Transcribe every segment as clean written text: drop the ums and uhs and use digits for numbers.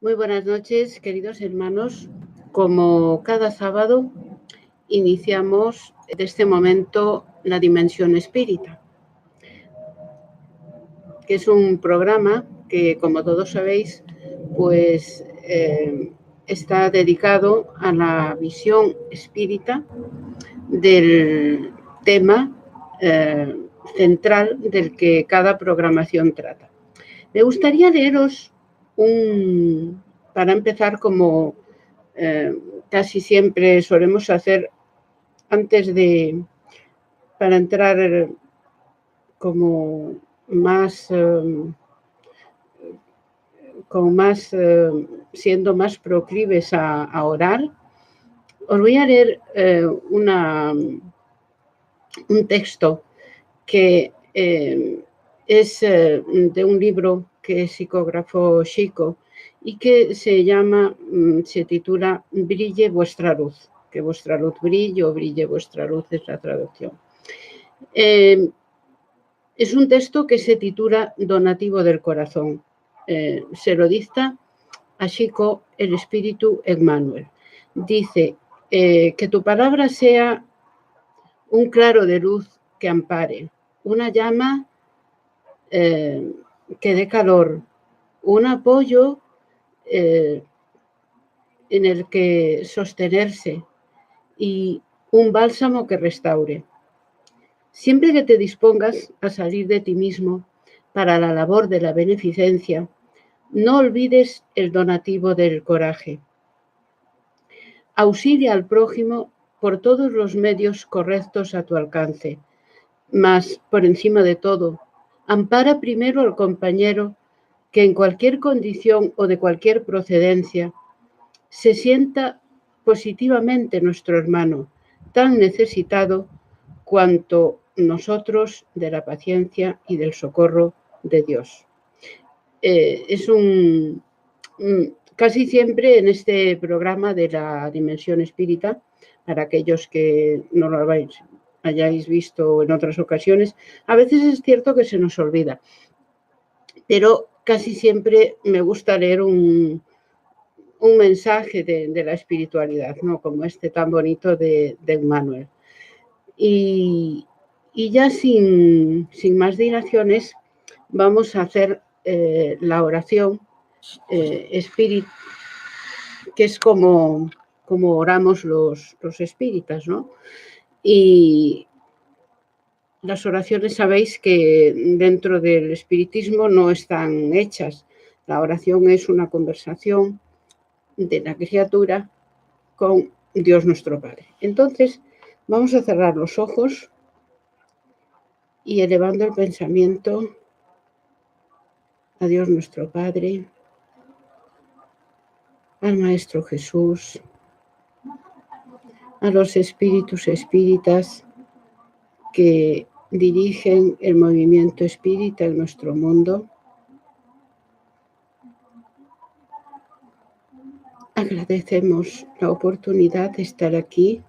Muy buenas noches, queridos hermanos. Como cada sábado, iniciamos de este momento la Dimensión Espírita, que es un programa que, como todos sabéis, pues está dedicado a la visión espírita del tema central del que cada programación trata. Me gustaría leeros para empezar, como casi siempre solemos hacer para entrar como más, siendo más proclives a orar, os voy a leer un texto que es de un libro que psicógrafo Chico y que se titula Brille vuestra luz, que vuestra luz brille o brille vuestra luz es la traducción. Es un texto que se titula Donativo del Corazón. Se lo dicta a Chico el Espíritu Emmanuel. Dice, que tu palabra sea un claro de luz que ampare, una llama que dé calor, un apoyo en el que sostenerse y un bálsamo que restaure. Siempre que te dispongas a salir de ti mismo para la labor de la beneficencia, no olvides el donativo del coraje. Auxilia al prójimo por todos los medios correctos a tu alcance, mas, por encima de todo, ampara primero al compañero que en cualquier condición o de cualquier procedencia se sienta positivamente nuestro hermano, tan necesitado cuanto nosotros de la paciencia y del socorro de Dios. Casi siempre en este programa de la Dimensión Espírita, para aquellos que no lo hayáis visto en otras ocasiones, a veces es cierto que se nos olvida, pero casi siempre me gusta leer un mensaje de la espiritualidad, ¿no? Como este tan bonito de Emmanuel. Y ya sin más dilaciones, vamos a hacer la oración espírita, que es como oramos los espíritas, ¿no? Y las oraciones, sabéis que dentro del espiritismo no están hechas. La oración es una conversación de la criatura con Dios nuestro Padre. Entonces, vamos a cerrar los ojos y elevando el pensamiento a Dios nuestro Padre, al Maestro Jesús, a los espíritus espíritas que dirigen el movimiento espírita en nuestro mundo. Agradecemos la oportunidad de estar aquí,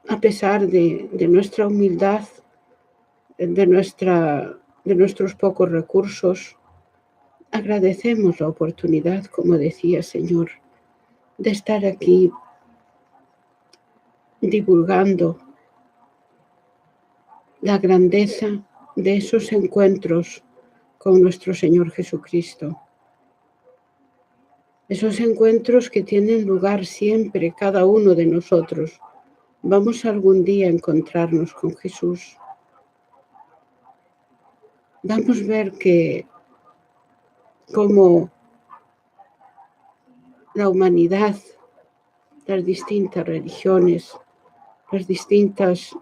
a pesar de nuestra humildad, de nuestros pocos recursos. Agradecemos la oportunidad, como decía Señor, de estar aquí divulgando la grandeza de esos encuentros con nuestro Señor Jesucristo. Esos encuentros que tienen lugar siempre, cada uno de nosotros. Vamos algún día a encontrarnos con Jesús. Vamos a ver que como la humanidad, las distintas religiones, las distintas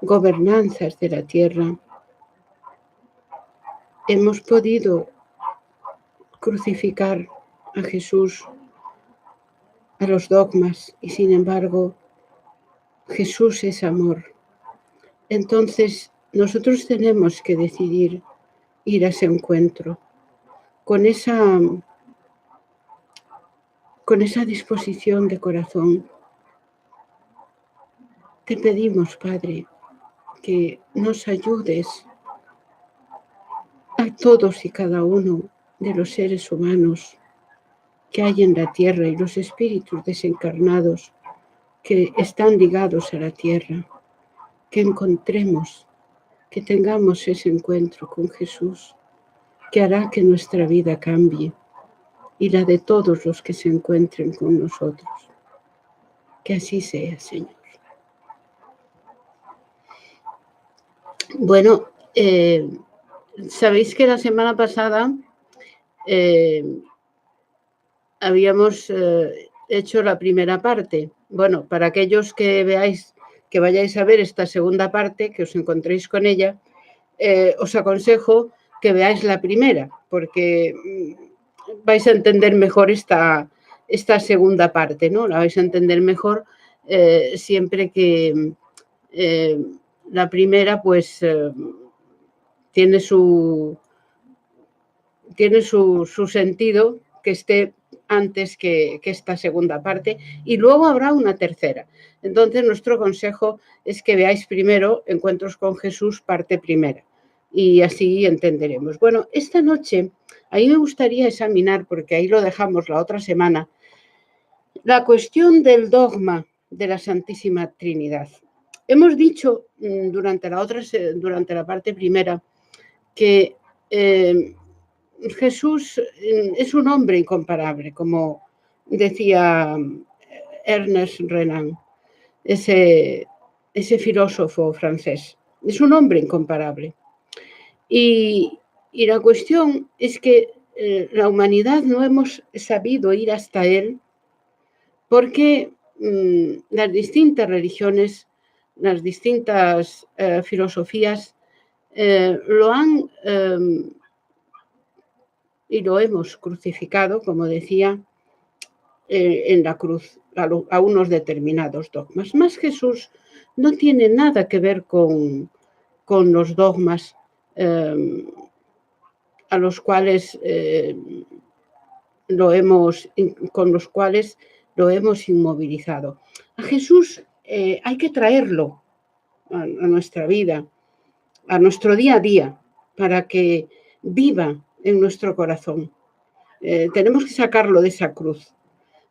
gobernanzas de la tierra, hemos podido crucificar a Jesús, a los dogmas, y sin embargo Jesús es amor. Entonces nosotros tenemos que decidir ir a ese encuentro con esa disposición de corazón. Te pedimos, Padre, que nos ayudes a todos y cada uno de los seres humanos que hay en la tierra y los espíritus desencarnados que están ligados a la tierra, que encontremos, que tengamos ese encuentro con Jesús, que hará que nuestra vida cambie y la de todos los que se encuentren con nosotros. Que así sea, Señor. Bueno, sabéis que la semana pasada habíamos hecho la primera parte. Bueno, para aquellos que veáis, que vayáis a ver esta segunda parte, que os encontréis con ella, os aconsejo que veáis la primera, porque vais a entender mejor esta segunda parte, ¿no? La vais a entender mejor siempre que la primera, pues, tiene su sentido que esté antes que esta segunda parte, y luego habrá una tercera. Entonces, nuestro consejo es que veáis primero Encuentros con Jesús, parte primera, y así entenderemos. Bueno, esta noche, ahí me gustaría examinar, porque ahí lo dejamos la otra semana, la cuestión del dogma de la Santísima Trinidad. Hemos dicho durante la parte primera que Jesús es un hombre incomparable, como decía Ernest Renan, ese filósofo francés. Es un hombre incomparable. Y la cuestión es que la humanidad no hemos sabido ir hasta él porque las distintas religiones, las distintas filosofías lo han y lo hemos crucificado, como decía, en la cruz, a unos determinados dogmas. Más Jesús no tiene nada que ver con los dogmas a los cuales con los cuales lo hemos inmovilizado. A Jesús hay que traerlo a nuestra vida, a nuestro día a día, para que viva en nuestro corazón. Tenemos que sacarlo de esa cruz,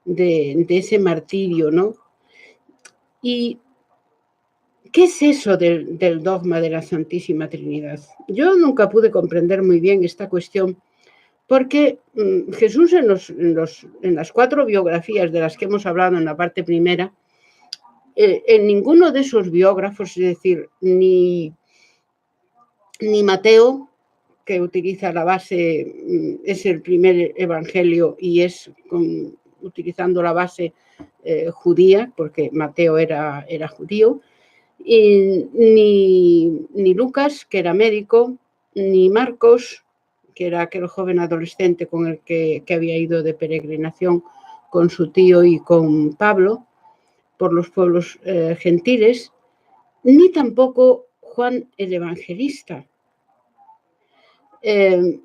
de ese martirio, ¿no? ¿Y qué es eso del dogma de la Santísima Trinidad? Yo nunca pude comprender muy bien esta cuestión, porque Jesús en las 4 biografías de las que hemos hablado en la parte primera, en ninguno de esos biógrafos, es decir, ni Mateo, que utiliza la base, es el primer evangelio y es utilizando la base judía, porque Mateo era judío, y ni Lucas, que era médico, ni Marcos, que era aquel joven adolescente con el que había ido de peregrinación con su tío y con Pablo por los pueblos gentiles, ni tampoco Juan el Evangelista. En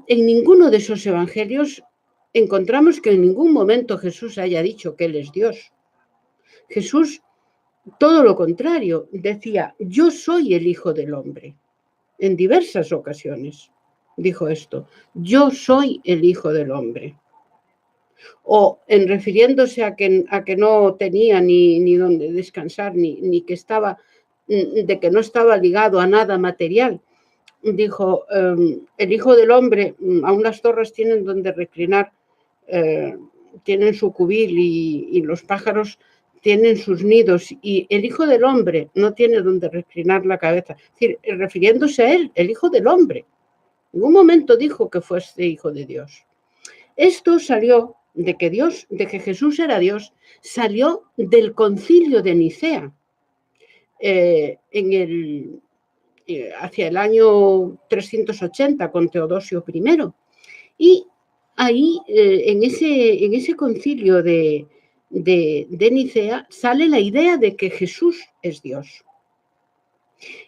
ninguno de esos evangelios encontramos que en ningún momento Jesús haya dicho que Él es Dios. Jesús, todo lo contrario, decía: yo soy el Hijo del Hombre. En diversas ocasiones dijo esto: yo soy el Hijo del Hombre. O en refiriéndose a que no tenía ni donde descansar, ni que estaba, de que no estaba ligado a nada material, dijo: el Hijo del Hombre, aún las torres tienen donde reclinar, tienen su cubil y los pájaros tienen sus nidos, y el Hijo del Hombre no tiene donde reclinar la cabeza. Es decir, refiriéndose a él, el Hijo del Hombre. En un momento dijo que fuese Hijo de Dios. Esto salió de que Jesús era Dios, salió del Concilio de Nicea, hacia el año 380 con Teodosio I. Y ahí, en ese concilio de Nicea, sale la idea de que Jesús es Dios.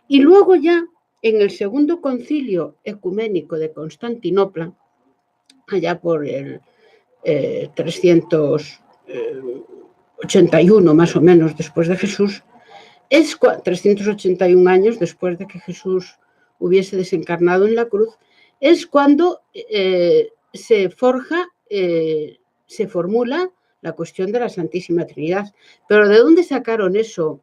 Y luego ya, en el segundo concilio ecuménico de Constantinopla, allá por el 381 más o menos después de Jesús, es 381 años después de que Jesús hubiese desencarnado en la cruz, es cuando se formula la cuestión de la Santísima Trinidad. Pero ¿de dónde sacaron eso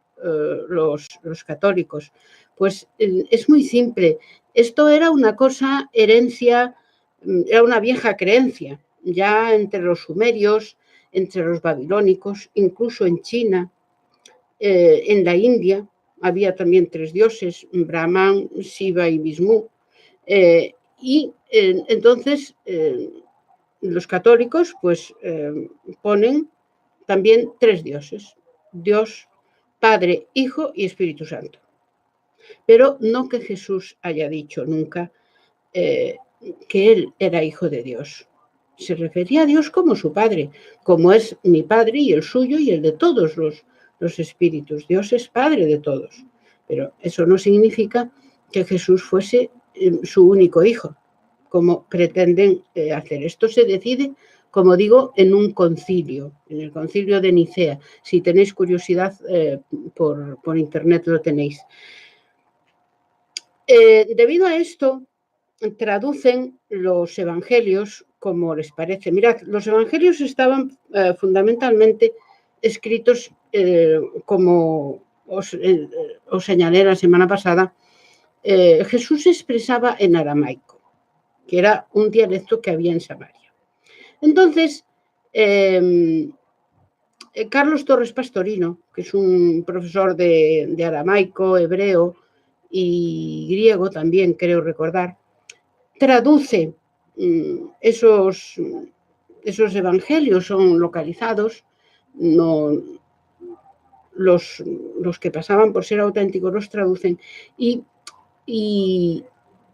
los católicos? Pues es muy simple. Esto era una cosa, herencia, era una vieja creencia, ya entre los sumerios, entre los babilónicos, incluso en China, en la India, había también 3 dioses, Brahman, Shiva y Vishnu. Entonces los católicos pues ponen también 3 dioses, Dios, Padre, Hijo y Espíritu Santo. Pero no que Jesús haya dicho nunca que él era hijo de Dios. Se refería a Dios como su Padre, como es mi Padre y el suyo y el de todos los espíritus. Dios es Padre de todos. Pero eso no significa que Jesús fuese su único hijo, como pretenden hacer. Esto se decide, como digo, en un concilio, en el concilio de Nicea. Si tenéis curiosidad, por internet lo tenéis. Debido a esto, traducen los evangelios como les parece. Mirad, los evangelios estaban fundamentalmente escritos, como os señalé la semana pasada, Jesús se expresaba en aramaico, que era un dialecto que había en Samaria. Entonces, Carlos Torres Pastorino, que es un profesor de aramaico, hebreo y griego también, creo recordar, traduce esos evangelios, son localizados, no, los que pasaban por ser auténticos los traducen, y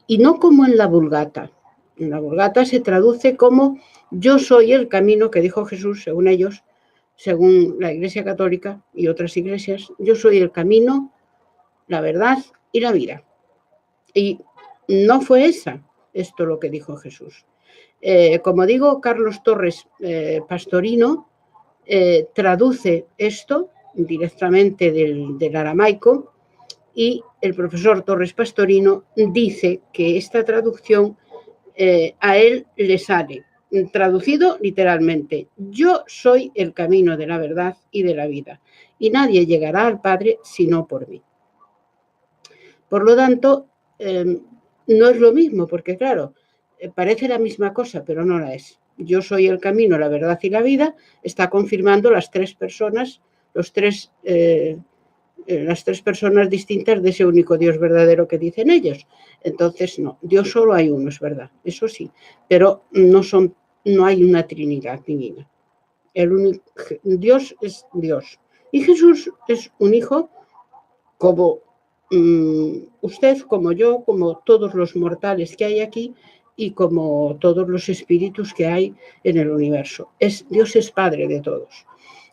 no como en la Vulgata. En la Vulgata se traduce como yo soy el camino que dijo Jesús, según ellos, según la Iglesia Católica y otras iglesias, yo soy el camino, la verdad y la vida. Y no fue esto lo que dijo Jesús. Como digo, Carlos Torres Pastorino traduce esto directamente del aramaico, y el profesor Torres Pastorino dice que esta traducción a él le sale, traducido literalmente, yo soy el camino de la verdad y de la vida, y nadie llegará al Padre sino por mí. Por lo tanto, no es lo mismo, porque claro, parece la misma cosa, pero no la es. Yo soy el camino, la verdad y la vida, está confirmando las 3 personas, las 3 personas distintas de ese único Dios verdadero que dicen ellos. Entonces, no, Dios solo hay uno, es verdad, eso sí, pero no hay una Trinidad divina. El único Dios es Dios. Y Jesús es un hijo como usted, como yo, como todos los mortales que hay aquí y como todos los espíritus que hay en el universo. Dios es Padre de todos.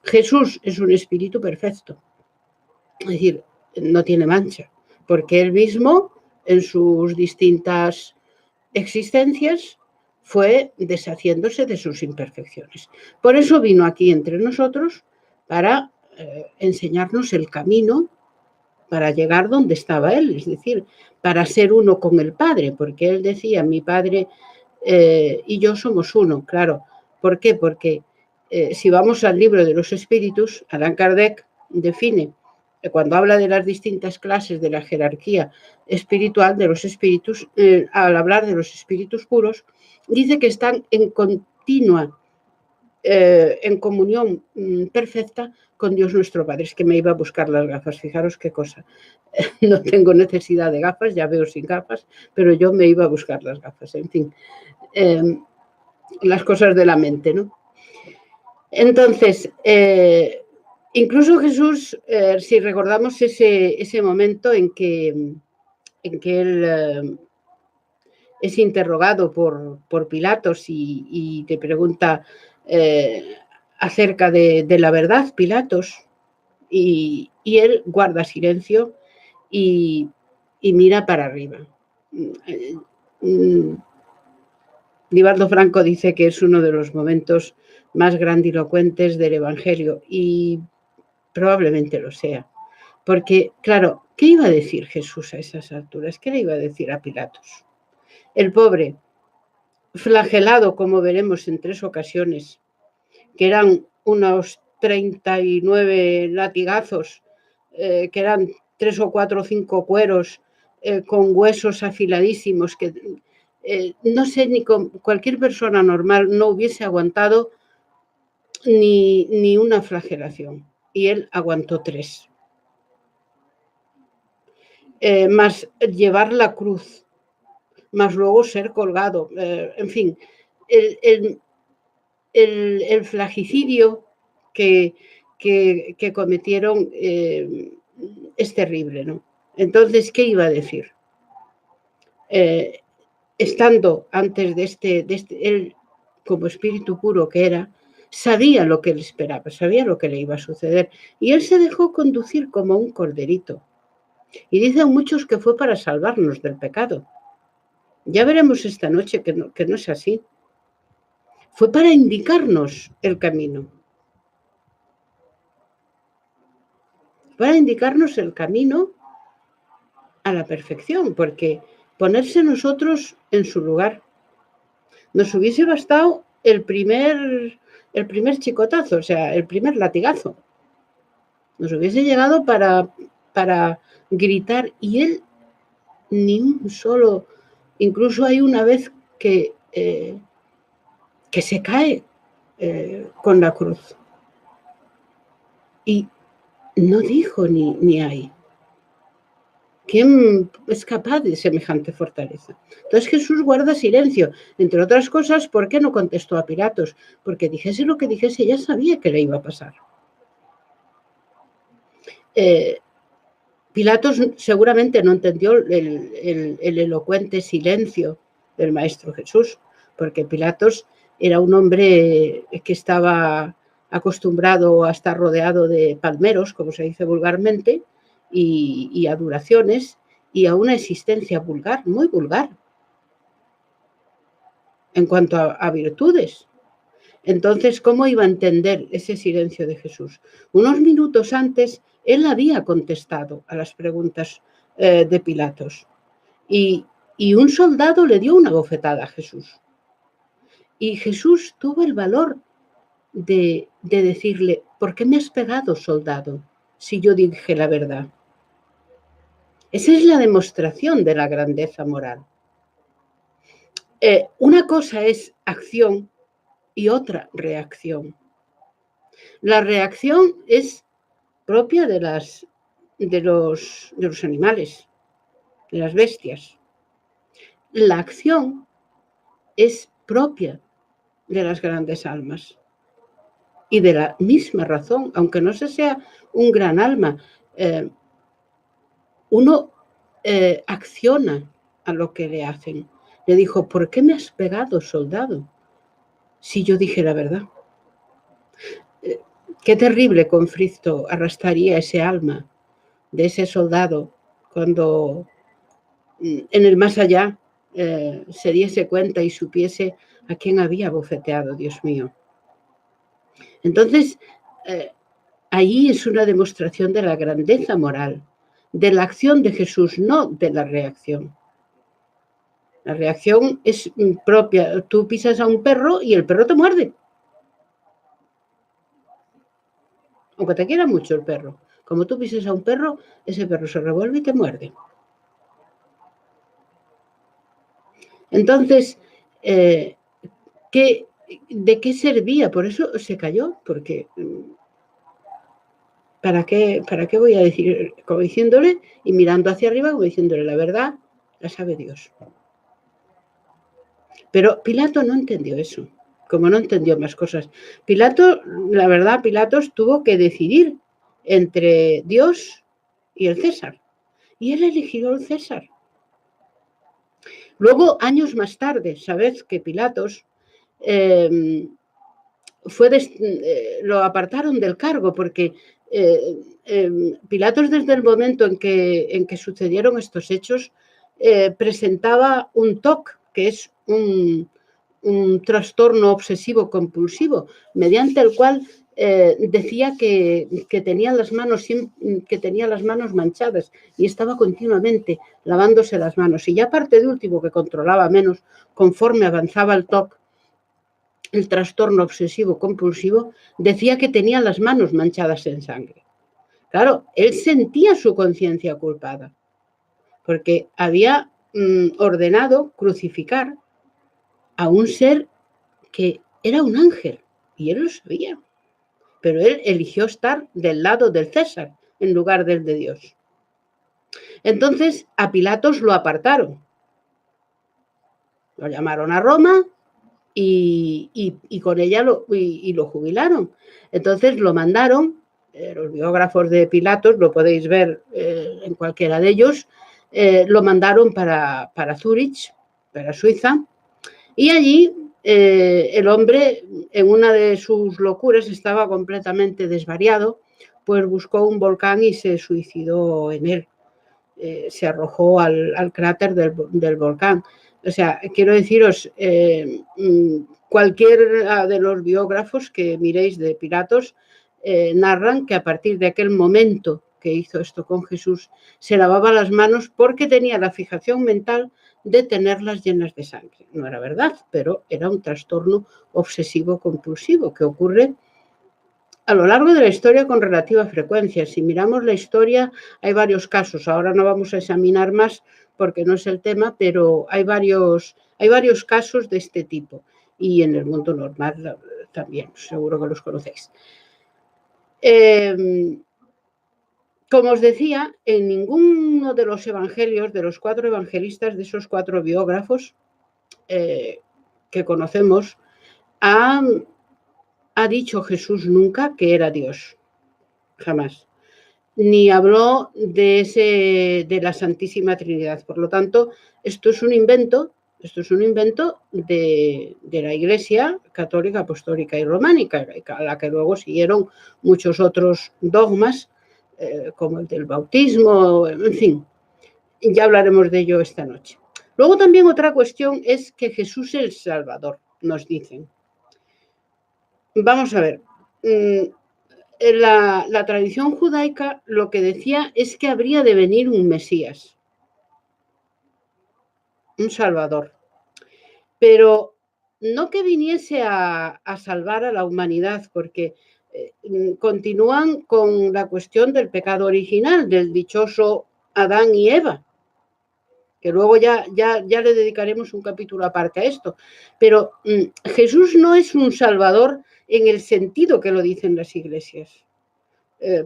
Jesús es un espíritu perfecto. Es decir, no tiene mancha, porque él mismo, en sus distintas existencias, fue deshaciéndose de sus imperfecciones. Por eso vino aquí entre nosotros para enseñarnos el camino para llegar donde estaba él, es decir, para ser uno con el Padre, porque él decía, mi Padre y yo somos uno, claro. ¿Por qué? Porque si vamos al libro de los espíritus, Allan Kardec define, cuando habla de las distintas clases de la jerarquía espiritual de los espíritus, al hablar de los espíritus puros, dice que están en continua, en comunión perfecta con Dios nuestro Padre. Es que me iba a buscar las gafas, fijaros qué cosa. No tengo necesidad de gafas, ya veo sin gafas, pero yo me iba a buscar las gafas, en fin. Las cosas de la mente, ¿no? Entonces, incluso Jesús, si recordamos ese momento en que él es interrogado por Pilatos y te pregunta acerca de la verdad, Pilatos, y él guarda silencio y mira para arriba. Libardo Franco dice que es uno de los momentos más grandilocuentes del Evangelio y probablemente lo sea, Porque, claro, ¿qué iba a decir Jesús a esas alturas? ¿Qué le iba a decir a Pilatos? El pobre, flagelado, como veremos en 3 ocasiones, que eran unos 39 latigazos, que eran 3 o 4 o 5 cueros, con huesos afiladísimos, que no sé, ni con cualquier persona normal no hubiese aguantado ni una flagelación. Y él aguantó 3. Más llevar la cruz, más luego ser colgado, en fin, el flagicidio que cometieron es terrible, ¿no? Entonces, ¿qué iba a decir? Estando antes de él, como espíritu puro que era, sabía lo que le esperaba, sabía lo que le iba a suceder, y él se dejó conducir como un corderito. Y dicen muchos que fue para salvarnos del pecado. Ya veremos esta noche que no es así. Fue para indicarnos el camino. Para indicarnos el camino a la perfección, porque ponerse nosotros en su lugar. Nos hubiese bastado el primer chicotazo, o sea, el primer latigazo. Nos hubiese llegado para gritar, y él ni un solo. Incluso hay una vez que se cae con la cruz. Y no dijo ni ay. ¿Quién es capaz de semejante fortaleza? Entonces Jesús guarda silencio. Entre otras cosas, ¿por qué no contestó a Pilatos? Porque dijese lo que dijese, ya sabía que le iba a pasar. Pilatos seguramente no entendió el elocuente silencio del Maestro Jesús, porque Pilatos era un hombre que estaba acostumbrado a estar rodeado de palmeros, como se dice vulgarmente, y adoraciones, y a una existencia vulgar, muy vulgar, en cuanto a virtudes. Entonces, ¿cómo iba a entender ese silencio de Jesús? Unos minutos antes, él había contestado a las preguntas de Pilatos, y un soldado le dio una bofetada a Jesús. Y Jesús tuvo el valor de decirle: ¿por qué me has pegado, soldado, si yo dije la verdad? Esa es la demostración de la grandeza moral. Una cosa es acción y otra reacción. La reacción es propia de los animales, de las bestias. La acción es propia de las grandes almas. Y de la misma razón, aunque no se sea un gran alma, uno acciona a lo que le hacen. Le dijo: ¿por qué me has pegado, soldado, si yo dije la verdad? Qué terrible conflicto arrastraría ese alma de ese soldado cuando en el más allá se diese cuenta y supiese a quién había bofeteado, Dios mío. Entonces, ahí es una demostración de la grandeza moral, de la acción de Jesús, no de la reacción. La reacción es propia. Tú pisas a un perro y el perro te muerde. Aunque te quiera mucho el perro. Como tú pises a un perro, ese perro se revuelve y te muerde. Entonces, ¿de qué servía? Por eso se cayó, porque ¿para qué voy a decir? Como diciéndole, y mirando hacia arriba, como diciéndole: la verdad la sabe Dios. Pero Pilato no entendió eso, como no entendió más cosas. Pilatos tuvo que decidir entre Dios y el César. Y él eligió el César. Luego, años más tarde, sabed que Pilatos lo apartaron del cargo, porque Pilatos, desde el momento en que sucedieron estos hechos, presentaba un TOC, que es un trastorno obsesivo compulsivo, mediante el cual decía que tenía las manos manchadas y estaba continuamente lavándose las manos. Y ya aparte de último, que controlaba menos conforme avanzaba el TOC, el trastorno obsesivo compulsivo, decía que tenía las manos manchadas en sangre. Claro, él sentía su conciencia culpada, porque había ordenado crucificar a un ser que era un ángel, y él lo sabía. Pero él eligió estar del lado del César en lugar del de Dios. Entonces a Pilatos lo apartaron. Lo llamaron a Roma y con ella lo jubilaron. Entonces lo mandaron, los biógrafos de Pilatos, lo podéis ver en cualquiera de ellos, lo mandaron para Zúrich, para Suiza, y allí el hombre, en una de sus locuras, estaba completamente desvariado, pues buscó un volcán y se suicidó en él. Se arrojó al cráter del volcán. O sea, quiero deciros, cualquiera de los biógrafos que miréis de Pilatos narran que a partir de aquel momento que hizo esto con Jesús, se lavaba las manos porque tenía la fijación mental de tenerlas llenas de sangre. No era verdad, pero era un trastorno obsesivo compulsivo que ocurre a lo largo de la historia con relativa frecuencia. Si miramos la historia, hay varios casos. Ahora no vamos a examinar más porque no es el tema, pero hay varios casos de este tipo. Y en el mundo normal también, seguro que los conocéis. Como os decía, en ninguno de los evangelios, de los 4 evangelistas, de esos 4 biógrafos que conocemos, ha dicho Jesús nunca que era Dios. Jamás. Ni habló de la Santísima Trinidad. Por lo tanto, esto es un invento de la Iglesia católica, apostólica y románica, a la que luego siguieron muchos otros dogmas, como el del bautismo, en fin. Ya hablaremos de ello esta noche. Luego también otra cuestión es que Jesús es el Salvador, nos dicen. Vamos a ver. La tradición judaica lo que decía es que habría de venir un Mesías, un Salvador, pero no que viniese a salvar a la humanidad, porque continúan con la cuestión del pecado original, del dichoso Adán y Eva, que luego ya le dedicaremos un capítulo aparte a esto. Pero Jesús no es un Salvador en el sentido que lo dicen las iglesias.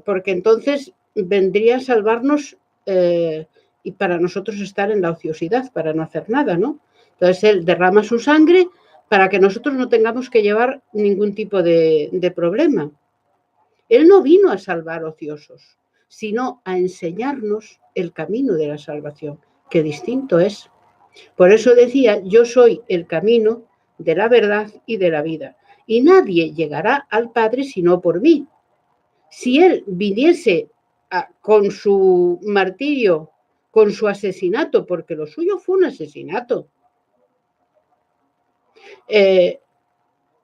Porque entonces vendría a salvarnos y para nosotros estar en la ociosidad, para no hacer nada, ¿no? Entonces él derrama su sangre para que nosotros no tengamos que llevar ningún tipo de problema. Él no vino a salvar ociosos, sino a enseñarnos el camino de la salvación, que distinto es. Por eso decía, yo soy el camino de la verdad y de la vida, y nadie llegará al Padre sino por mí. Si él viniese con su martirio, con su asesinato, porque lo suyo fue un asesinato,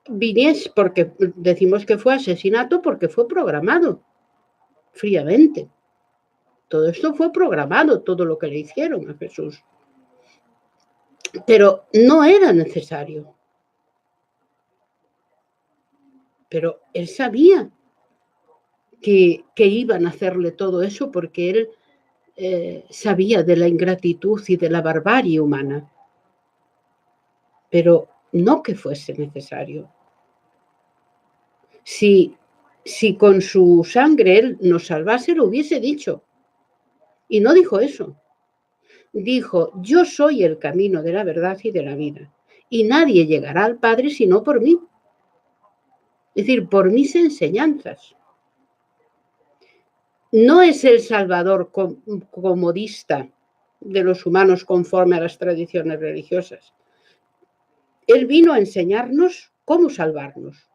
viniese, porque decimos que fue asesinato porque fue programado fríamente. Todo esto fue programado, todo lo que le hicieron a Jesús. Pero no era necesario. Pero él sabía que iban a hacerle todo eso porque él sabía de la ingratitud y de la barbarie humana, pero no que fuese necesario. Si con su sangre él nos salvase, lo hubiese dicho. Y no dijo eso. Dijo, yo soy el camino de la verdad y de la vida, y nadie llegará al Padre sino por mí. Es decir, por mis enseñanzas. No es el Salvador comodista de los humanos conforme a las tradiciones religiosas. Él vino a enseñarnos cómo salvarnos,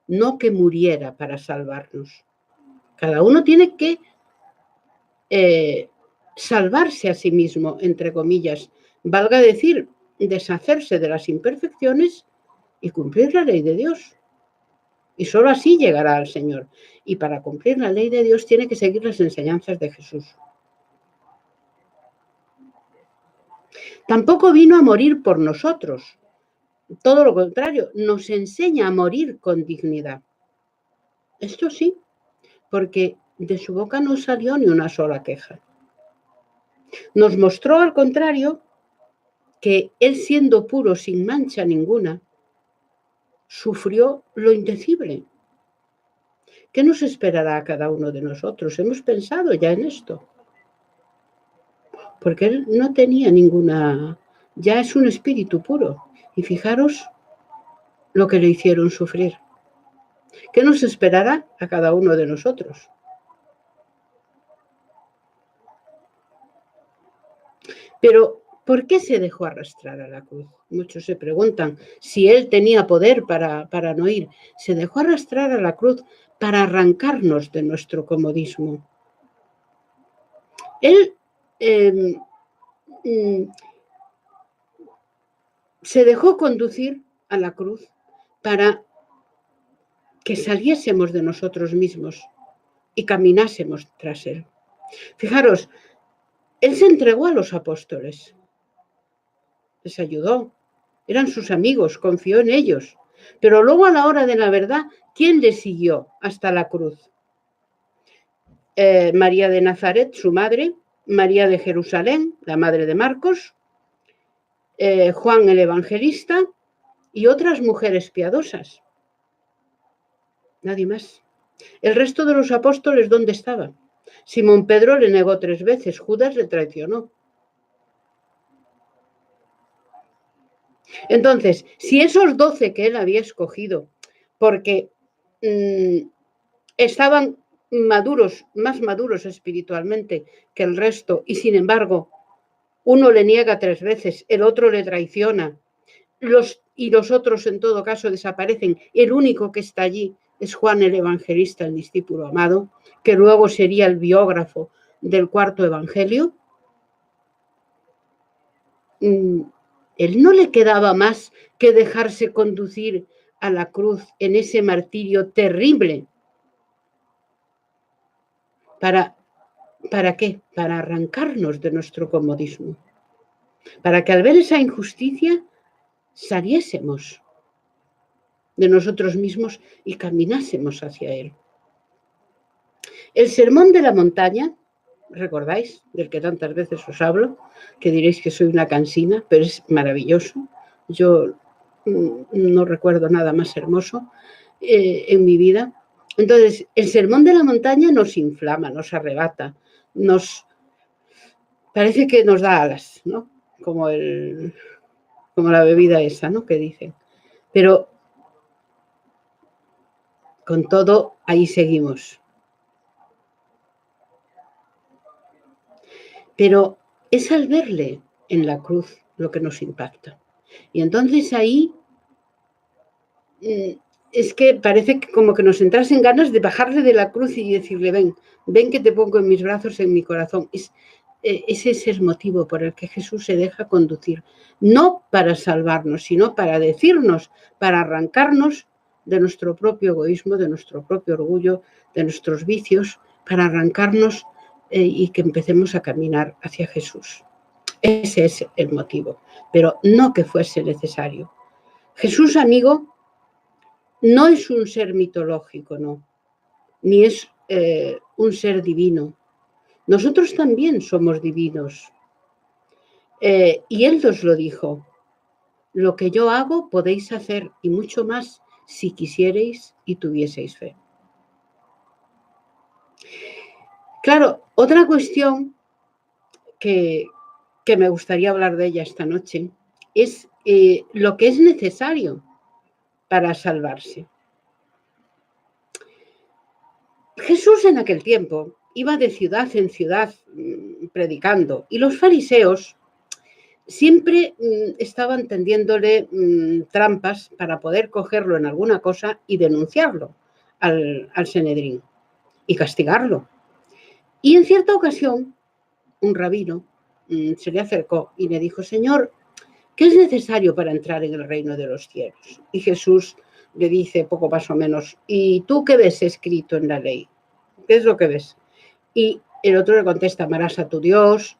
no que muriera para salvarnos. Cada uno tiene que salvarse a sí mismo, entre comillas, valga decir, deshacerse de las imperfecciones y cumplir la ley de Dios. y solo así llegará al Señor. Y para cumplir la ley de Dios tiene que seguir las enseñanzas de Jesús. Tampoco vino a morir por nosotros. Todo lo contrario, nos enseña a morir con dignidad. Esto sí, porque de su boca no salió ni una sola queja. Nos mostró, al contrario, que él, siendo puro, sin mancha ninguna, sufrió lo indecible. ¿Qué nos esperará a cada uno de nosotros? Hemos pensado ya en esto. Porque él no tenía ninguna... Ya es un espíritu puro. Y fijaros lo que le hicieron sufrir. ¿Qué nos esperará a cada uno de nosotros? Pero, ¿por qué se dejó arrastrar a la cruz? Muchos se preguntan si él tenía poder para no ir. Se dejó arrastrar a la cruz para arrancarnos de nuestro comodismo. Él se dejó conducir a la cruz para que saliésemos de nosotros mismos y caminásemos tras él. Fijaros, él se entregó a los apóstoles, les ayudó, eran sus amigos, confió en ellos, pero luego a la hora de la verdad, ¿quién le siguió hasta la cruz? María de Nazaret, su madre, María de Jerusalén, la madre de Marcos, Juan el Evangelista y otras mujeres piadosas. Nadie más. El resto de los apóstoles, ¿dónde estaban? Simón Pedro le negó 3 veces, Judas le traicionó. Entonces, si esos 12 que él había escogido, porque estaban maduros, más maduros espiritualmente que el resto, y sin embargo, uno le niega 3 veces, el otro le traiciona, y los otros en todo caso desaparecen, el único que está allí es Juan el Evangelista, el discípulo amado, que luego sería el biógrafo del 4.º Evangelio. Él no le quedaba más que dejarse conducir a la cruz en ese martirio terrible. ¿Para qué? Para arrancarnos de nuestro comodismo. Para que al ver esa injusticia saliésemos de nosotros mismos y caminásemos hacia él. El sermón de la montaña, ¿recordáis? Del que tantas veces os hablo, que diréis que soy una cansina, pero es maravilloso. Yo no recuerdo nada más hermoso en mi vida. Entonces, el sermón de la montaña nos inflama, nos arrebata, parece que nos da alas, ¿no? Como la bebida esa, ¿no? Que dicen. Pero con todo, ahí seguimos. Pero es al verle en la cruz lo que nos impacta. Y entonces ahí es que parece como que nos entrasen ganas de bajarle de la cruz y decirle, ven que te pongo en mis brazos, en mi corazón. Ese es el motivo por el que Jesús se deja conducir, no para salvarnos, sino para decirnos, para arrancarnos de nuestro propio egoísmo, de nuestro propio orgullo, de nuestros vicios, para arrancarnos y que empecemos a caminar hacia Jesús. Ese es el motivo, pero no que fuese necesario. Jesús, amigo, no es un ser mitológico, no, ni es un ser divino. Nosotros también somos divinos. Y él nos lo dijo, lo que yo hago podéis hacer y mucho más si quisierais y tuvieseis fe. Claro, otra cuestión que me gustaría hablar de ella esta noche es lo que es necesario para salvarse. Jesús en aquel tiempo iba de ciudad en ciudad predicando y los fariseos siempre estaban tendiéndole trampas para poder cogerlo en alguna cosa y denunciarlo al Sanedrín y castigarlo. Y en cierta ocasión, un rabino se le acercó y le dijo, Señor, ¿qué es necesario para entrar en el reino de los cielos? Y Jesús le dice poco más o menos, ¿y tú qué ves escrito en la ley? ¿Qué es lo que ves? Y el otro le contesta, amarás a tu Dios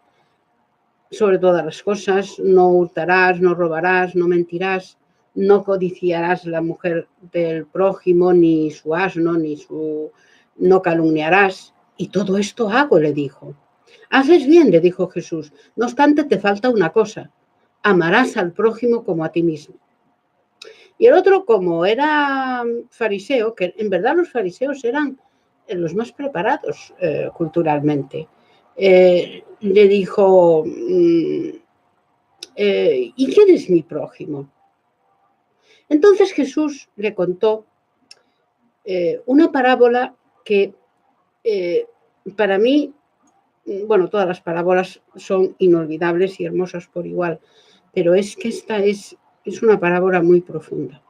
sobre todas las cosas, no hurtarás, no robarás, no mentirás, no codiciarás la mujer del prójimo, ni su asno, no calumniarás. Y todo esto hago, le dijo. Haces bien, le dijo Jesús. No obstante, te falta una cosa. Amarás al prójimo como a ti mismo. Y el otro, como era fariseo, que en verdad los fariseos eran los más preparados culturalmente, le dijo, ¿y quién es mi prójimo? Entonces Jesús le contó una parábola que para mí, bueno, todas las parábolas son inolvidables y hermosas por igual, pero es que esta es una parábola muy profunda.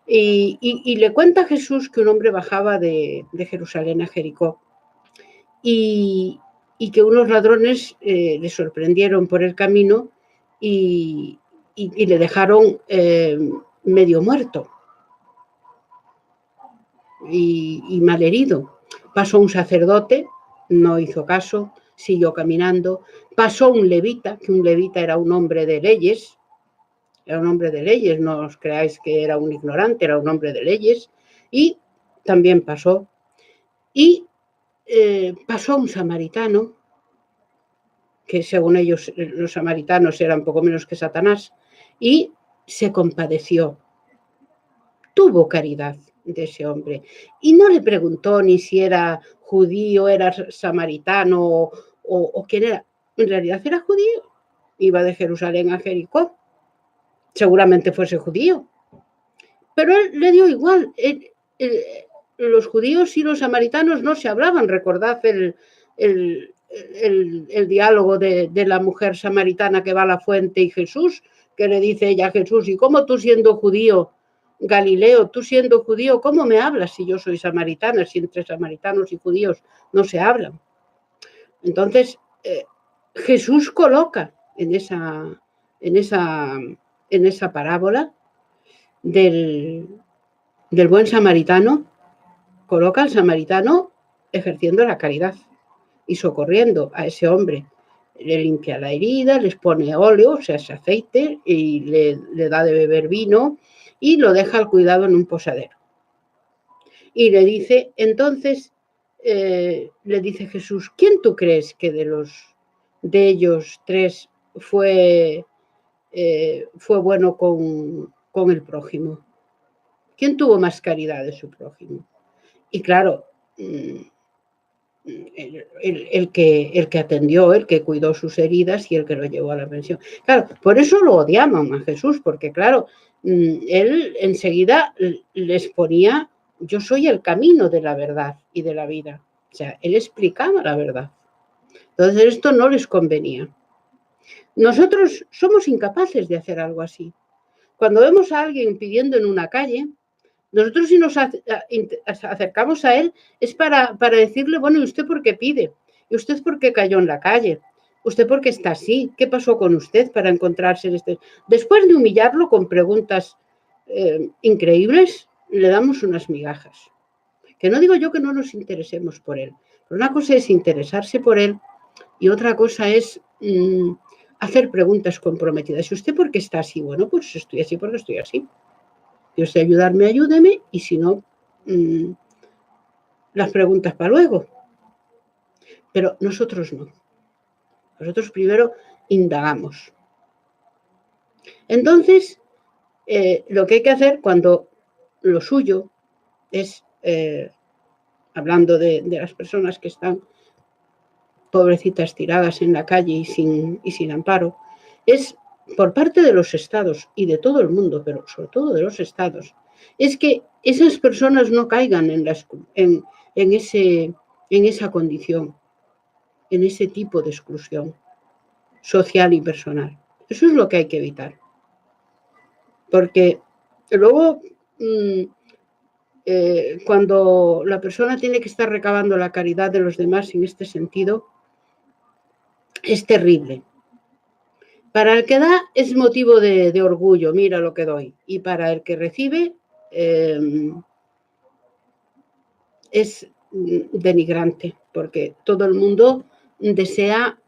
Y le cuenta Jesús que un hombre bajaba de Jerusalén a Jericó y que unos ladrones le sorprendieron por el camino y le dejaron medio muerto y malherido. Pasó un sacerdote, no hizo caso, siguió caminando. Pasó un levita, que un levita era un hombre de leyes, no os creáis que era un ignorante, era un hombre de leyes, y también pasó. Y pasó un samaritano, que según ellos los samaritanos eran poco menos que Satanás, y se compadeció. Tuvo caridad de ese hombre. Y no le preguntó ni si era judío, era samaritano o quién era. En realidad era judío. Iba de Jerusalén a Jericó. Seguramente fuese judío. Pero él le dio igual. Los judíos y los samaritanos no se hablaban. Recordad el diálogo de la mujer samaritana que va a la fuente y Jesús, que le dice ella a Jesús, ¿y cómo tú siendo judío, Galileo, tú siendo judío, cómo me hablas si yo soy samaritana, si entre samaritanos y judíos no se hablan? Entonces, Jesús coloca en esa parábola del buen samaritano, coloca al samaritano ejerciendo la caridad y socorriendo a ese hombre. Le limpia la herida, les pone óleo, o sea, ese aceite, y le da de beber vino y lo deja al cuidado en un posadero. Y le dice, entonces, le dice Jesús, ¿quién tú crees que de ellos tres fue bueno con el prójimo? ¿Quién tuvo más caridad de su prójimo? Y claro, el que atendió, el que cuidó sus heridas y el que lo llevó a la pensión. Claro, por eso lo odiaban a Jesús, porque claro, él enseguida les ponía, yo soy el camino de la verdad y de la vida. O sea, él explicaba la verdad. Entonces esto no les convenía. Nosotros somos incapaces de hacer algo así. Cuando vemos a alguien pidiendo en una calle, nosotros si nos acercamos a él es para decirle, bueno, ¿y usted por qué pide? ¿Y usted por qué cayó en la calle? ¿Usted por qué está así? ¿Qué pasó con usted para encontrarse en este? Después de humillarlo con preguntas increíbles, le damos unas migajas. Que no digo yo que no nos interesemos por él, pero una cosa es interesarse por él y otra cosa es hacer preguntas comprometidas. ¿Y usted por qué está así? Bueno, pues estoy así porque estoy así. Dios de ayudarme, ayúdeme, y si no, las preguntas para luego. Pero nosotros no. Nosotros primero indagamos. Entonces, lo que hay que hacer cuando lo suyo es, hablando de las personas que están pobrecitas tiradas en la calle y sin amparo, es por parte de los estados y de todo el mundo, pero sobre todo de los estados, es que esas personas no caigan en esa condición, en ese tipo de exclusión social y personal. Eso es lo que hay que evitar. Porque luego, cuando la persona tiene que estar recabando la caridad de los demás en este sentido, es terrible. Para el que da es motivo de orgullo, mira lo que doy. Y para el que recibe es denigrante, porque todo el mundo desea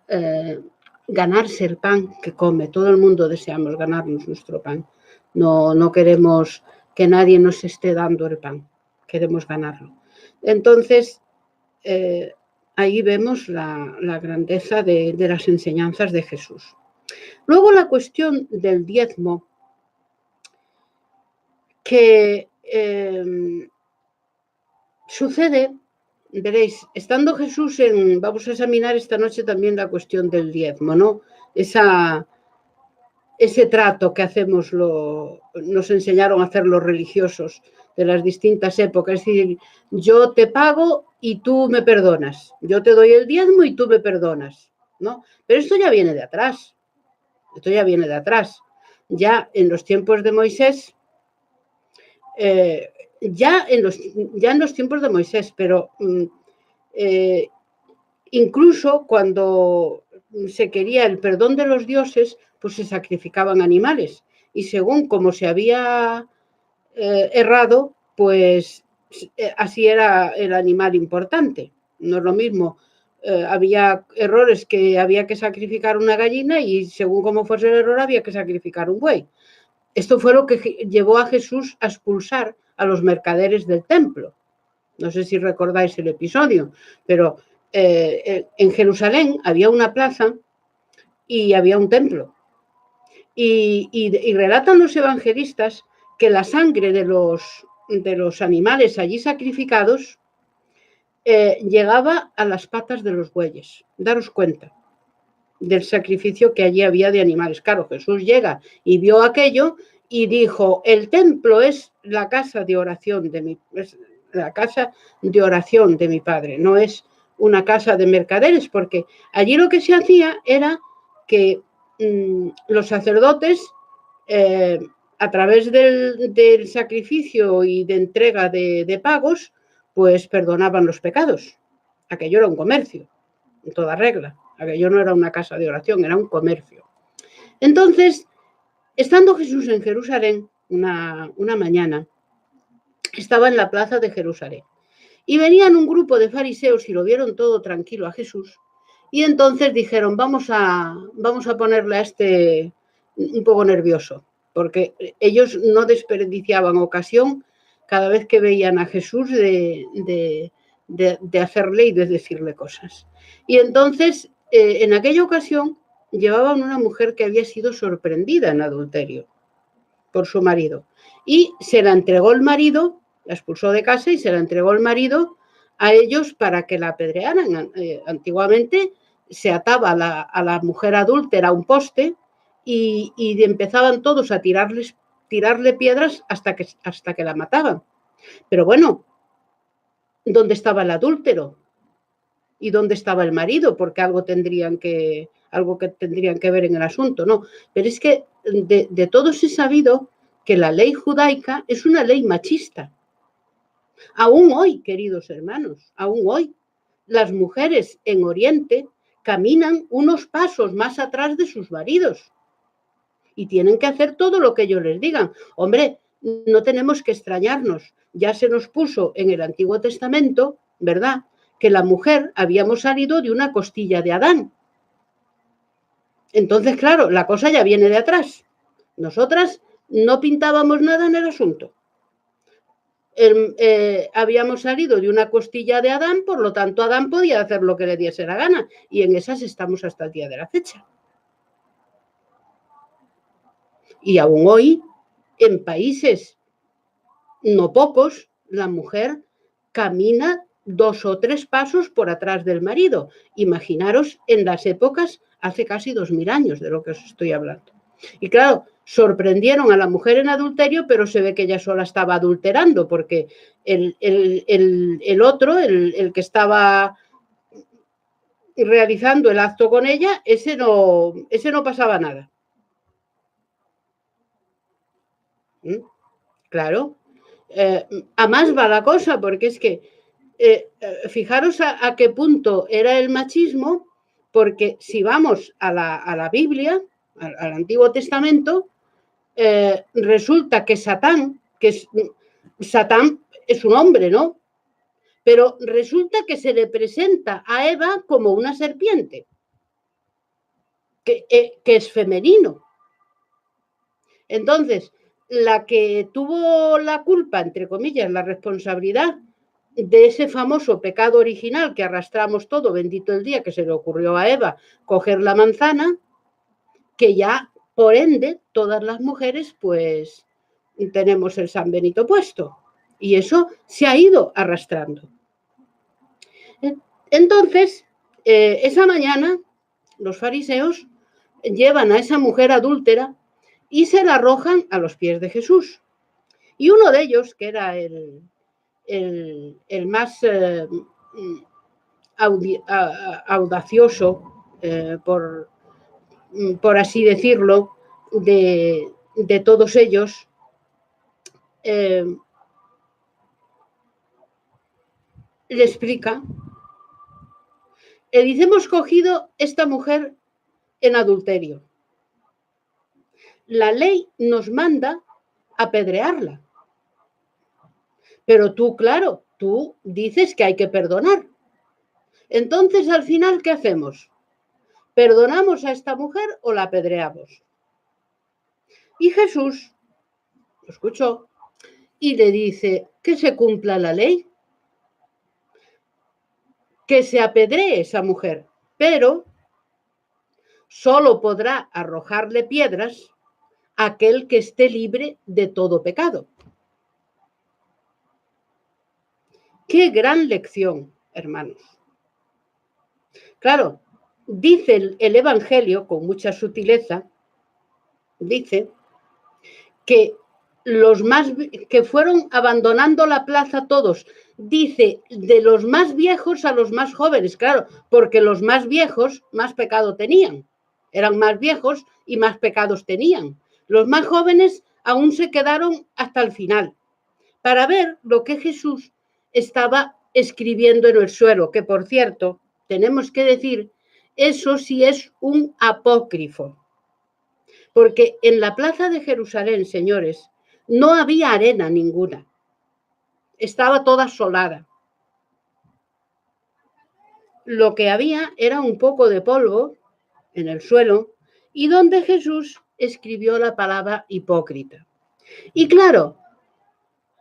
ganarse el pan que come, todo el mundo deseamos ganarnos nuestro pan. No queremos que nadie nos esté dando el pan, queremos ganarlo. Entonces, ahí vemos la grandeza de las enseñanzas de Jesús. Luego la cuestión del diezmo, que sucede, veréis, estando Jesús vamos a examinar esta noche también la cuestión del diezmo, ¿no? Ese trato que hacemos, nos enseñaron a hacer los religiosos de las distintas épocas, es decir, yo te pago y tú me perdonas, yo te doy el diezmo y tú me perdonas, ¿no? Pero esto ya viene de atrás, ya en los tiempos de Moisés, ya en los tiempos de Moisés, pero incluso cuando se quería el perdón de los dioses, pues se sacrificaban animales. Y según como se había errado, pues así era el animal importante. No es lo mismo. Había errores que había que sacrificar una gallina y según cómo fuese el error había que sacrificar un buey. Esto fue lo que llevó a Jesús a expulsar a los mercaderes del templo. No sé si recordáis el episodio, pero en Jerusalén había una plaza y había un templo. Y relatan los evangelistas que la sangre de los animales allí sacrificados llegaba a las patas de los bueyes. Daros cuenta del sacrificio que allí había de animales. Claro, Jesús llega y vio aquello y dijo, el templo es la casa de oración de mi Padre, no es una casa de mercaderes, porque allí lo que se hacía era que los sacerdotes, a través del sacrificio y de entrega de pagos, pues perdonaban los pecados. Aquello era un comercio, en toda regla. Aquello no era una casa de oración, era un comercio. Entonces, estando Jesús en Jerusalén, una mañana, estaba en la plaza de Jerusalén. Y venían un grupo de fariseos y lo vieron todo tranquilo a Jesús. Y entonces dijeron, vamos a ponerle a este un poco nervioso, porque ellos no desperdiciaban ocasión cada vez que veían a Jesús de hacerle y de decirle cosas. Y entonces, en aquella ocasión, llevaban una mujer que había sido sorprendida en adulterio por su marido. Y se la entregó el marido, la expulsó de casa y se la entregó el marido a ellos para que la apedrearan. Antiguamente se ataba a la mujer adúltera a un poste y empezaban todos a tirarle piedras hasta que la mataban. Pero bueno, ¿dónde estaba el adúltero? ¿Y dónde estaba el marido? Porque algo que tendrían que ver en el asunto, ¿no? Pero es que de todos he sabido que la ley judaica es una ley machista. Aún hoy, queridos hermanos, aún hoy, las mujeres en Oriente caminan unos pasos más atrás de sus maridos y tienen que hacer todo lo que ellos les digan. Hombre, no tenemos que extrañarnos. Ya se nos puso en el Antiguo Testamento, ¿verdad?, que la mujer habíamos salido de una costilla de Adán. Entonces, claro, la cosa ya viene de atrás. Nosotras no pintábamos nada en el asunto. Habíamos salido de una costilla de Adán, por lo tanto Adán podía hacer lo que le diese la gana y en esas estamos hasta el día de la fecha. Y aún hoy, en países no pocos, la mujer camina 2 o 3 pasos por atrás del marido. Imaginaros en las épocas hace casi 2000 años de lo que os estoy hablando. Y claro, sorprendieron a la mujer en adulterio, pero se ve que ella sola estaba adulterando, porque el otro, el que estaba realizando el acto con ella, ese no pasaba nada. Claro. A más va la cosa, porque es que fijaros a qué punto era el machismo, porque si vamos a la Biblia, al Antiguo Testamento, resulta que Satán, que es Satán es un hombre, ¿no? Pero resulta que se le presenta a Eva como una serpiente, que es femenino. Entonces, la que tuvo la culpa, entre comillas, la responsabilidad de ese famoso pecado original que arrastramos todo, bendito el día que se le ocurrió a Eva coger la manzana, que ya, por ende, todas las mujeres, pues, tenemos el San Benito puesto. Y eso se ha ido arrastrando. Entonces, esa mañana, los fariseos llevan a esa mujer adúltera y se la arrojan a los pies de Jesús. Y uno de ellos, que era el más audacioso, por así decirlo, de todos ellos, le explica, le dice, hemos cogido esta mujer en adulterio. La ley nos manda apedrearla. Pero tú, claro, tú dices que hay que perdonar. Entonces, al final, ¿qué hacemos? ¿Perdonamos a esta mujer o la apedreamos? Y Jesús lo escuchó y le dice, que se cumpla la ley, que se apedree esa mujer, pero solo podrá arrojarle piedras aquel que esté libre de todo pecado. ¡Qué gran lección, hermanos! Claro, dice el Evangelio con mucha sutileza, dice que los más que fueron abandonando la plaza todos, dice de los más viejos a los más jóvenes, claro, porque los más viejos más pecado tenían, eran más viejos y más pecados tenían. Los más jóvenes aún se quedaron hasta el final para ver lo que Jesús estaba escribiendo en el suelo, que por cierto, tenemos que decir, eso sí es un apócrifo. Porque en la plaza de Jerusalén, señores, no había arena ninguna. Estaba toda asolada. Lo que había era un poco de polvo en el suelo y donde Jesús escribió la palabra hipócrita. Y claro,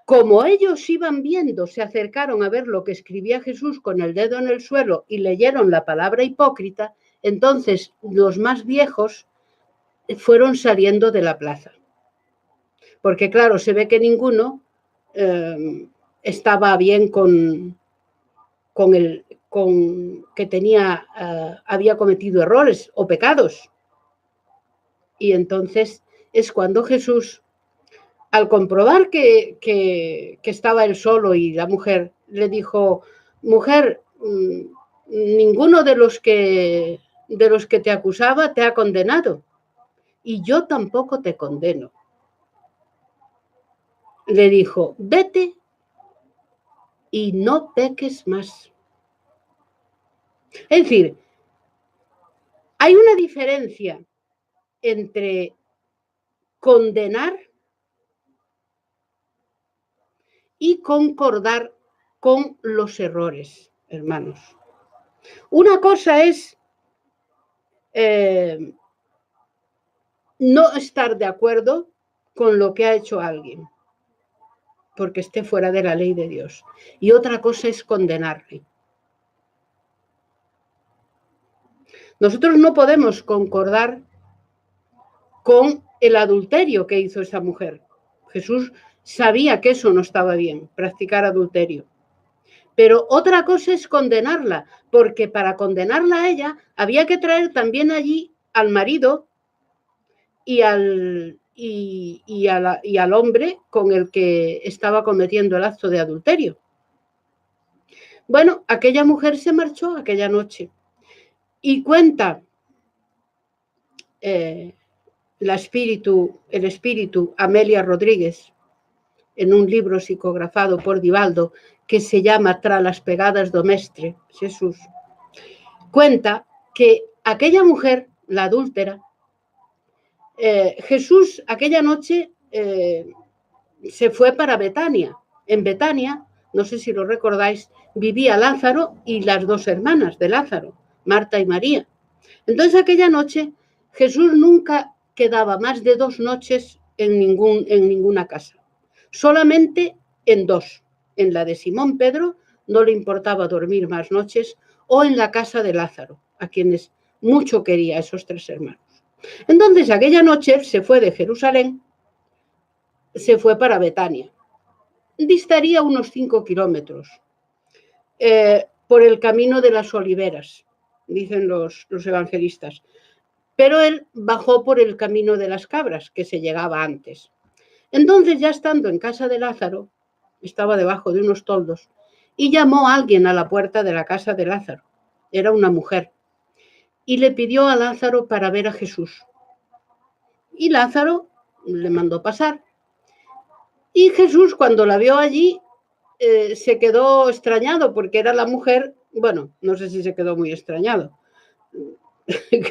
como ellos iban viendo, se acercaron a ver lo que escribía Jesús con el dedo en el suelo y leyeron la palabra hipócrita, entonces los más viejos fueron saliendo de la plaza. Porque claro, se ve que ninguno estaba bien con que tenía, había cometido errores o pecados. Y entonces es cuando Jesús, al comprobar que estaba él solo y la mujer, le dijo, mujer, ninguno de los que te acusaba te ha condenado y yo tampoco te condeno. Le dijo, vete y no peques más. Es decir, hay una diferencia entre condenar y concordar con los errores, hermanos. Una cosa es no estar de acuerdo con lo que ha hecho alguien, porque esté fuera de la ley de Dios. Y otra cosa es condenarle. Nosotros no podemos concordar con el adulterio que hizo esa mujer. Jesús sabía que eso no estaba bien, practicar adulterio. Pero otra cosa es condenarla, porque para condenarla a ella había que traer también allí al marido y al hombre con el que estaba cometiendo el acto de adulterio. Bueno, aquella mujer se marchó aquella noche y cuenta el espíritu Amelia Rodríguez en un libro psicografado por Divaldo que se llama Tras las pegadas do mestre, Jesús, cuenta que aquella mujer, la adúltera, Jesús aquella noche se fue para Betania, En Betania, no sé si lo recordáis, vivía Lázaro y las dos hermanas de Lázaro, Marta y María. Entonces aquella noche Jesús nunca quedaba más de 2 noches en ninguna casa, solamente en 2. En la de Simón Pedro no le importaba dormir más noches, o en la casa de Lázaro, a quienes mucho quería esos 3 hermanos. Entonces aquella noche se fue de Jerusalén, se fue para Betania. Distaría unos 5 kilómetros por el camino de las oliveras, dicen los evangelistas. Pero él bajó por el camino de las cabras, que se llegaba antes. Entonces, ya estando en casa de Lázaro, estaba debajo de unos toldos, y llamó a alguien a la puerta de la casa de Lázaro. Era una mujer. Y le pidió a Lázaro para ver a Jesús. Y Lázaro le mandó pasar. Y Jesús, cuando la vio allí, se quedó extrañado, porque era la mujer, bueno, no sé si se quedó muy extrañado,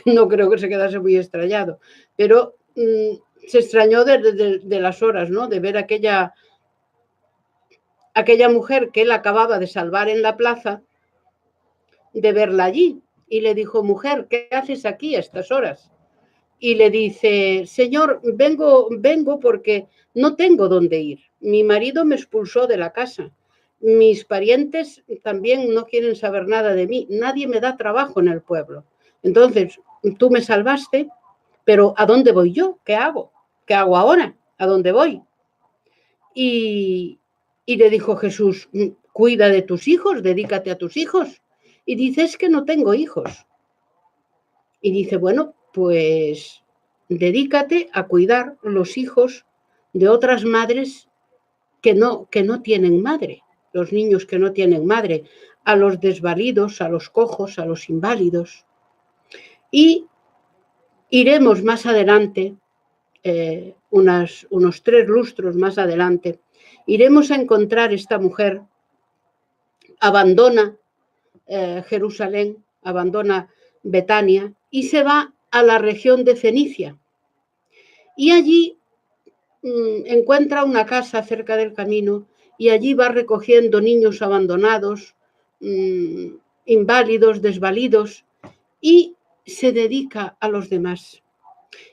no creo que se quedase muy extrañado, pero se extrañó de las horas, ¿no? De ver aquella mujer que él acababa de salvar en la plaza, de verla allí. Y le dijo: mujer, ¿qué haces aquí a estas horas? Y le dice: Señor, vengo porque no tengo dónde ir. Mi marido me expulsó de la casa. Mis parientes también no quieren saber nada de mí. Nadie me da trabajo en el pueblo. Entonces, tú me salvaste, pero ¿a dónde voy yo? ¿Qué hago? ¿Qué hago ahora? ¿A dónde voy? Y le dijo Jesús: cuida de tus hijos, dedícate a tus hijos. Y dice: es que no tengo hijos. Y dice: bueno, pues dedícate a cuidar los hijos de otras madres que no tienen madre, los niños que no tienen madre, a los desvalidos, a los cojos, a los inválidos. Y iremos más adelante, unos 3 lustros más adelante, iremos a encontrar esta mujer, abandona Jerusalén, abandona Betania y se va a la región de Fenicia. Y allí encuentra una casa cerca del camino y allí va recogiendo niños abandonados, inválidos, desvalidos, y se dedica a los demás.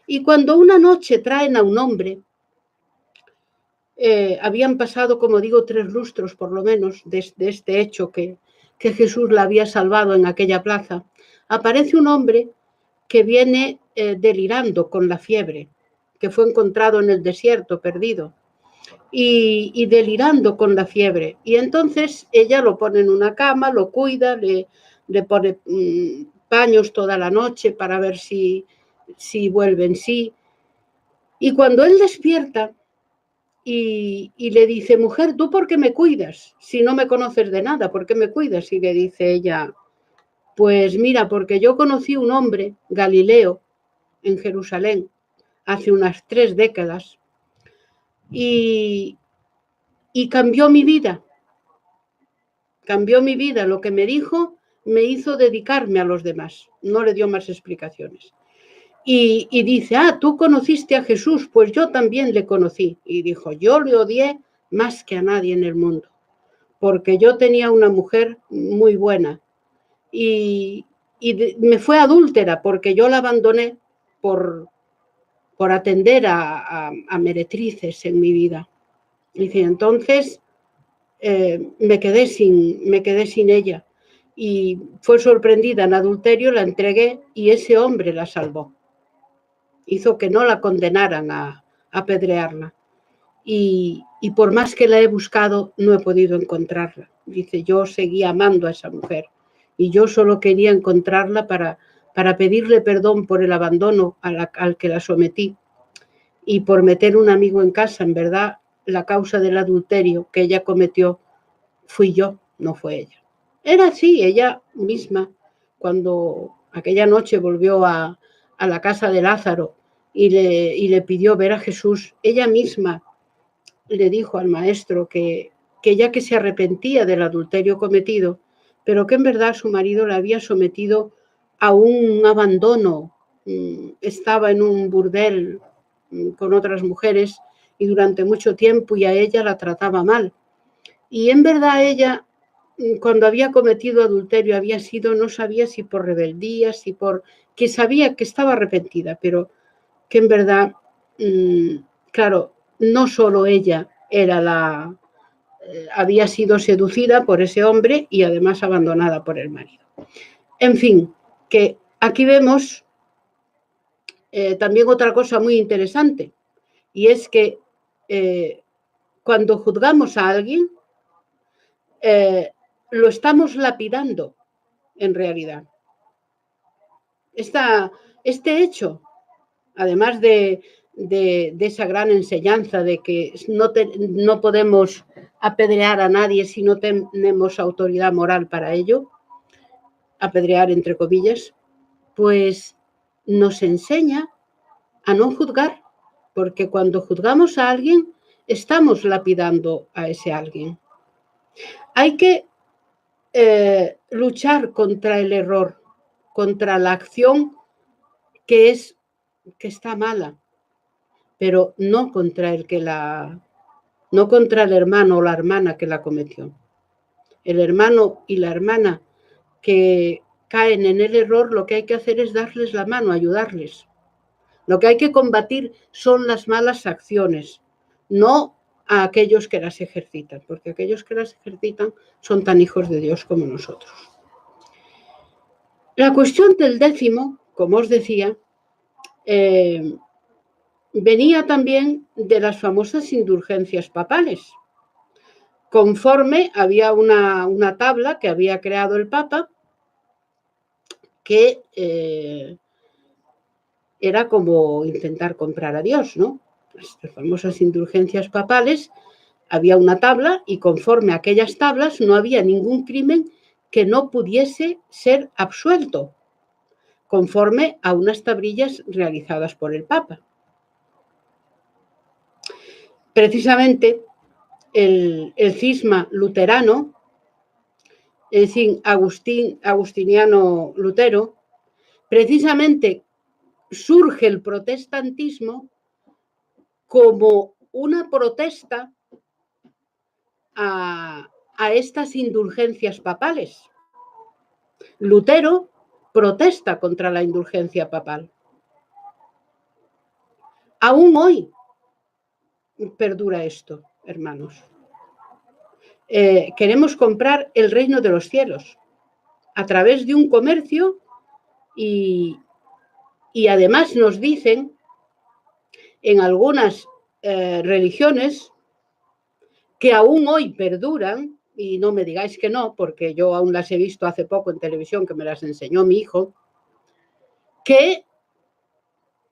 Y cuando una noche traen a un hombre, habían pasado, como digo, 3 lustros por lo menos de este hecho que Jesús la había salvado en aquella plaza, aparece un hombre que viene delirando con la fiebre, que fue encontrado en el desierto, perdido, y delirando con la fiebre. Y entonces ella lo pone en una cama, lo cuida, le pone paños toda la noche para ver si vuelve en sí. Y cuando él despierta y le dice: mujer, ¿tú por qué me cuidas? Si no me conoces de nada, ¿por qué me cuidas? Y le dice ella: pues mira, porque yo conocí un hombre, Galileo, en Jerusalén, hace unas 3 décadas, y cambió mi vida. Cambió mi vida. Lo que me dijo me hizo dedicarme a los demás. No le dio más explicaciones. Y dice: tú conociste a Jesús, pues yo también le conocí. Y dijo: yo le odié más que a nadie en el mundo, porque yo tenía una mujer muy buena y me fue adúltera porque yo la abandoné por atender a meretrices en mi vida. Dice: entonces me quedé sin ella, y fue sorprendida en adulterio, la entregué y ese hombre la salvó. Hizo que no la condenaran a apedrearla. Y por más que la he buscado, no he podido encontrarla. Dice: yo seguía amando a esa mujer y yo solo quería encontrarla para pedirle perdón por el abandono al que la sometí y por meter un amigo en casa. En verdad, la causa del adulterio que ella cometió fui yo, no fue ella. Era así, ella misma, cuando aquella noche volvió a la casa de Lázaro y le pidió ver a Jesús, ella misma le dijo al maestro que ya que se arrepentía del adulterio cometido, pero que en verdad su marido la había sometido a un abandono, estaba en un burdel con otras mujeres y durante mucho tiempo, y a ella la trataba mal. Y en verdad ella, cuando había cometido adulterio, había sido, no sabía si por rebeldía, si por... que sabía que estaba arrepentida, pero que en verdad, claro, no solo ella era había sido seducida por ese hombre y además abandonada por el marido. En fin, que aquí vemos también otra cosa muy interesante, y es que cuando juzgamos a alguien, lo estamos lapidando en realidad. Este hecho, además de esa gran enseñanza de que no podemos apedrear a nadie si no tenemos autoridad moral para ello, apedrear entre comillas, pues nos enseña a no juzgar, porque cuando juzgamos a alguien, estamos lapidando a ese alguien. Hay que luchar contra el error, contra la acción que está mala, pero no contra no contra el hermano o la hermana que la cometió. El hermano y la hermana que caen en el error, lo que hay que hacer es darles la mano, ayudarles. Lo que hay que combatir son las malas acciones, no a aquellos que las ejercitan, porque aquellos que las ejercitan son tan hijos de Dios como nosotros. La cuestión del 10º, como os decía, venía también de las famosas indulgencias papales. Conforme había una tabla que había creado el Papa que era como intentar comprar a Dios, ¿no? Las famosas indulgencias papales, había una tabla y conforme a aquellas tablas no había ningún crimen que no pudiese ser absuelto, conforme a unas tablillas realizadas por el Papa. Precisamente el cisma luterano, es decir, agustiniano Lutero, precisamente surge el protestantismo como una protesta a estas indulgencias papales. Lutero protesta contra la indulgencia papal. Aún hoy perdura esto, hermanos. Queremos comprar el reino de los cielos a través de un comercio y además nos dicen en algunas religiones que aún hoy perduran, y no me digáis que no, porque yo aún las he visto hace poco en televisión, que me las enseñó mi hijo, que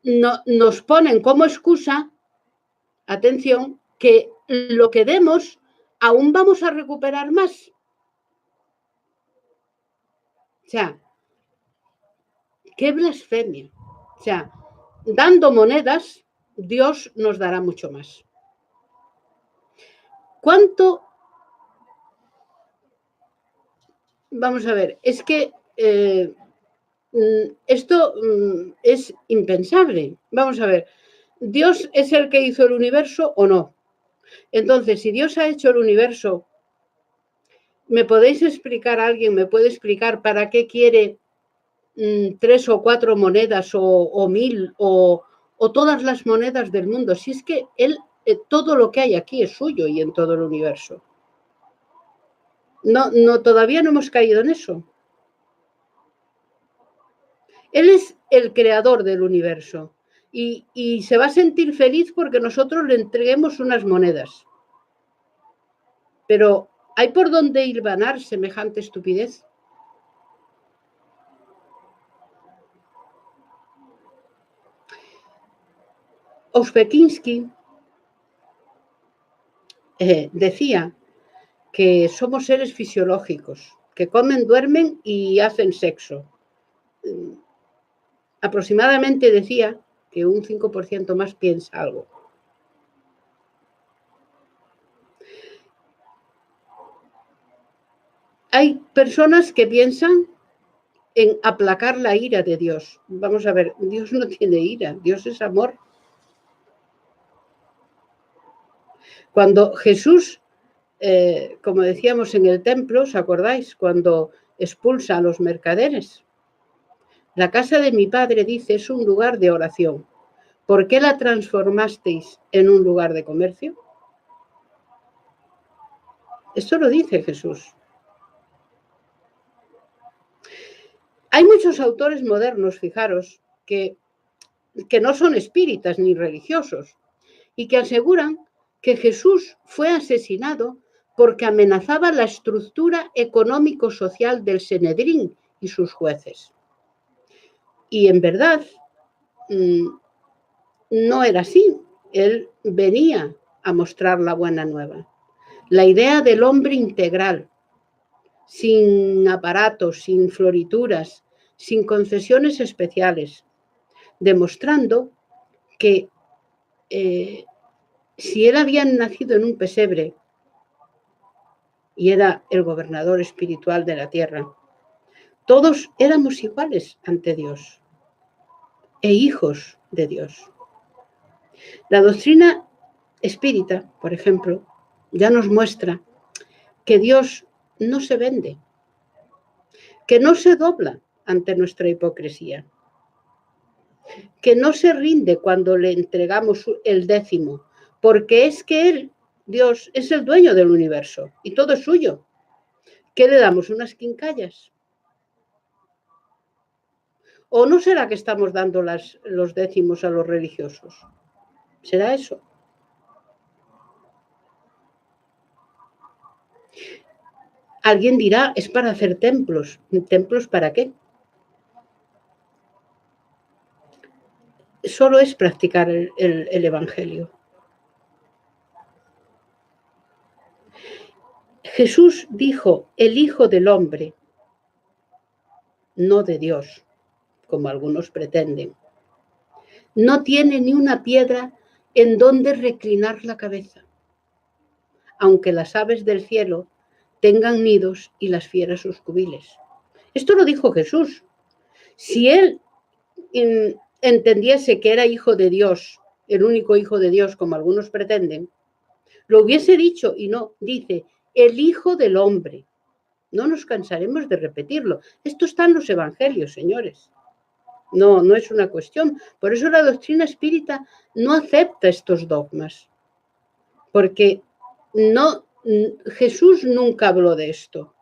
nos ponen como excusa, atención, que lo que demos aún vamos a recuperar más. O sea, qué blasfemia. O sea, dando monedas, Dios nos dará mucho más. ¿Cuánto? Vamos a ver, es que esto es impensable. Vamos a ver, ¿Dios es el que hizo el universo o no? Entonces, si Dios ha hecho el universo, ¿me podéis explicar, alguien me puede explicar para qué quiere 3 o 4 monedas o 1000 o todas las monedas del mundo? Si es que él, todo lo que hay aquí es suyo y en todo el universo. No, todavía no hemos caído en eso. Él es el creador del universo y se va a sentir feliz porque nosotros le entreguemos unas monedas. Pero ¿hay por dónde hilvanar semejante estupidez? Ospeckinski decía que somos seres fisiológicos, que comen, duermen y hacen sexo. Aproximadamente decía que un 5% más piensa algo. Hay personas que piensan en aplacar la ira de Dios. Vamos a ver, Dios no tiene ira, Dios es amor. Cuando Jesús como decíamos en el templo, ¿os acordáis? Cuando expulsa a los mercaderes. La casa de mi padre, dice, es un lugar de oración. ¿Por qué la transformasteis en un lugar de comercio? Esto lo dice Jesús. Hay muchos autores modernos, fijaros, que no son espíritas ni religiosos y que aseguran que Jesús fue asesinado porque amenazaba la estructura económico-social del Sanedrín y sus jueces. Y en verdad no era así. Él venía a mostrar la buena nueva. La idea del hombre integral, sin aparatos, sin florituras, sin concesiones especiales, demostrando que si él había nacido en un pesebre y era el gobernador espiritual de la tierra, todos éramos iguales ante Dios e hijos de Dios. La doctrina espírita, por ejemplo, ya nos muestra que Dios no se vende, que no se dobla ante nuestra hipocresía, que no se rinde cuando le entregamos el 10º, porque es que Él, Dios, es el dueño del universo y todo es suyo. ¿Qué le damos? ¿Unas quincallas? ¿O no será que estamos dando los 10º a los religiosos? ¿Será eso? Alguien dirá, es para hacer templos. ¿Templos para qué? Solo es practicar el Evangelio. Jesús dijo, el Hijo del Hombre, no de Dios, como algunos pretenden. No tiene ni una piedra en donde reclinar la cabeza, aunque las aves del cielo tengan nidos y las fieras sus cubiles. Esto lo dijo Jesús. Si él entendiese que era hijo de Dios, el único hijo de Dios, como algunos pretenden, lo hubiese dicho y no, dice, el Hijo del Hombre. No nos cansaremos de repetirlo. Esto está en los evangelios, señores. No es una cuestión. Por eso la doctrina espírita no acepta estos dogmas. Porque Jesús nunca habló de esto.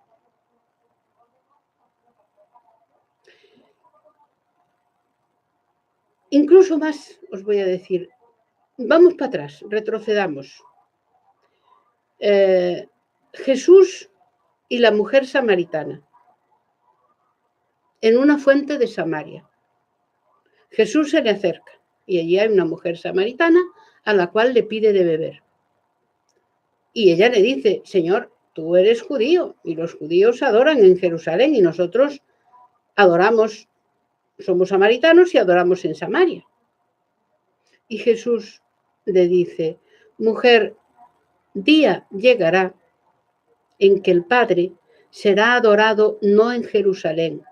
Incluso más, os voy a decir, vamos para atrás, retrocedamos. Jesús y la mujer samaritana en una fuente de Samaria. Jesús se le acerca y allí hay una mujer samaritana a la cual le pide de beber. Y ella le dice, Señor, tú eres judío y los judíos adoran en Jerusalén y nosotros adoramos, somos samaritanos y adoramos en Samaria. Y Jesús le dice, mujer, día llegará en que el Padre será adorado no en Jerusalén,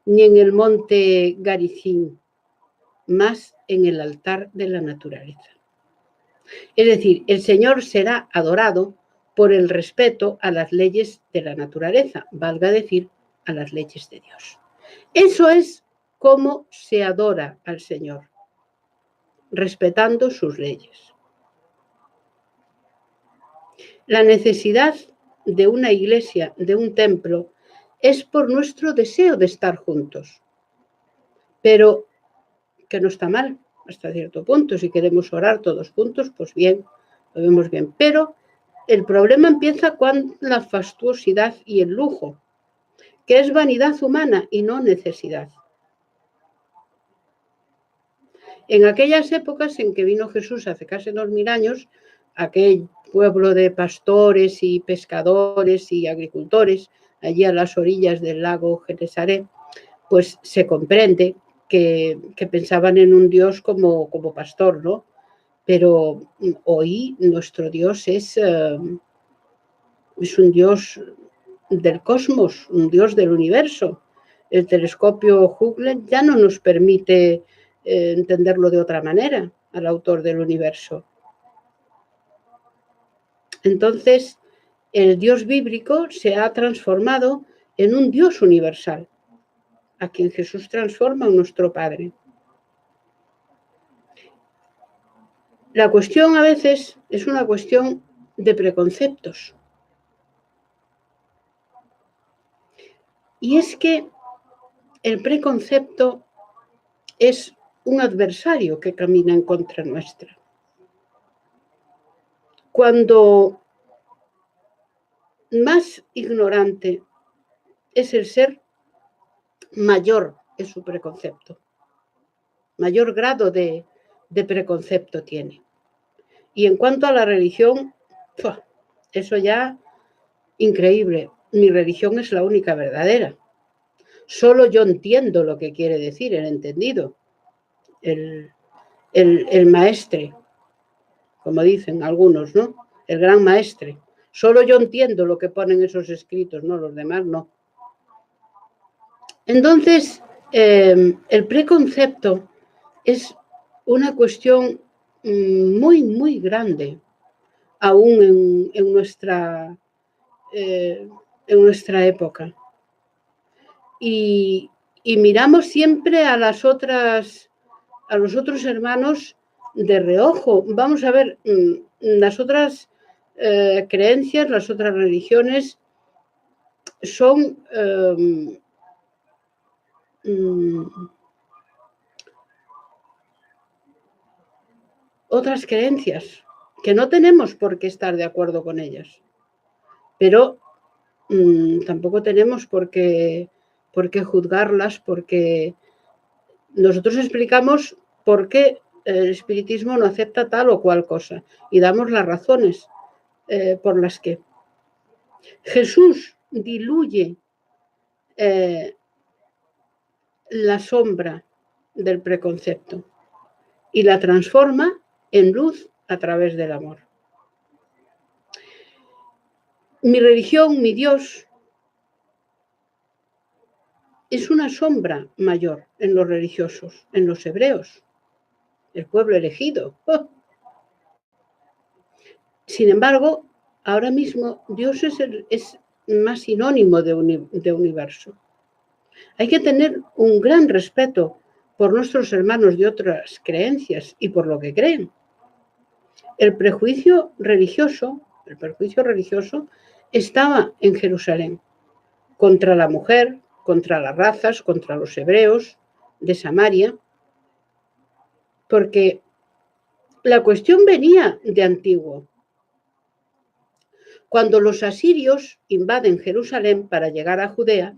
ni en el monte Garizim, más en el altar de la naturaleza. Es decir, el Señor será adorado por el respeto a las leyes de la naturaleza, valga decir, a las leyes de Dios. Eso es cómo se adora al Señor, respetando sus leyes. La necesidad de una iglesia, de un templo, es por nuestro deseo de estar juntos, pero que no está mal hasta cierto punto. Si queremos orar todos juntos, pues bien, lo vemos bien. Pero el problema empieza con la fastuosidad y el lujo, que es vanidad humana y no necesidad. En aquellas épocas en que vino Jesús hace casi 2000 años, aquel pueblo de pastores y pescadores y agricultores, allí a las orillas del lago Genesaret, pues se comprende que pensaban en un Dios como pastor, ¿no? Pero hoy nuestro Dios es un Dios del cosmos, un Dios del universo. El telescopio Hubble ya no nos permite entenderlo de otra manera, al autor del universo. Entonces, el Dios bíblico se ha transformado en un Dios universal, a quien Jesús transforma en nuestro Padre. La cuestión a veces es una cuestión de preconceptos. Y es que el preconcepto es un adversario que camina en contra nuestra. Cuando más ignorante es el ser, mayor es su preconcepto, mayor grado de preconcepto tiene. Y en cuanto a la religión, eso ya, increíble. Mi religión es la única verdadera. Solo yo entiendo lo que quiere decir el entendido, el maestre, como dicen algunos, ¿no? El gran maestre. Solo yo entiendo lo que ponen esos escritos, ¿no? Los demás no. Entonces, el preconcepto es una cuestión muy, muy grande, aún en nuestra época. Y miramos siempre a los otros hermanos de reojo. Vamos a ver, las otras creencias, las otras religiones son otras creencias que no tenemos por qué estar de acuerdo con ellas, pero tampoco tenemos por qué juzgarlas, porque nosotros explicamos por qué el espiritismo no acepta tal o cual cosa y damos las razones por las que Jesús diluye la sombra del preconcepto y la transforma en luz a través del amor. Mi religión, mi Dios, es una sombra mayor en los religiosos, en los hebreos, el pueblo elegido. ¡Oh! Sin embargo, ahora mismo Dios es más sinónimo de universo. Hay que tener un gran respeto por nuestros hermanos de otras creencias y por lo que creen. El prejuicio religioso estaba en Jerusalén contra la mujer, contra las razas, contra los hebreos de Samaria, porque la cuestión venía de antiguo. Cuando los asirios invaden Jerusalén para llegar a Judea,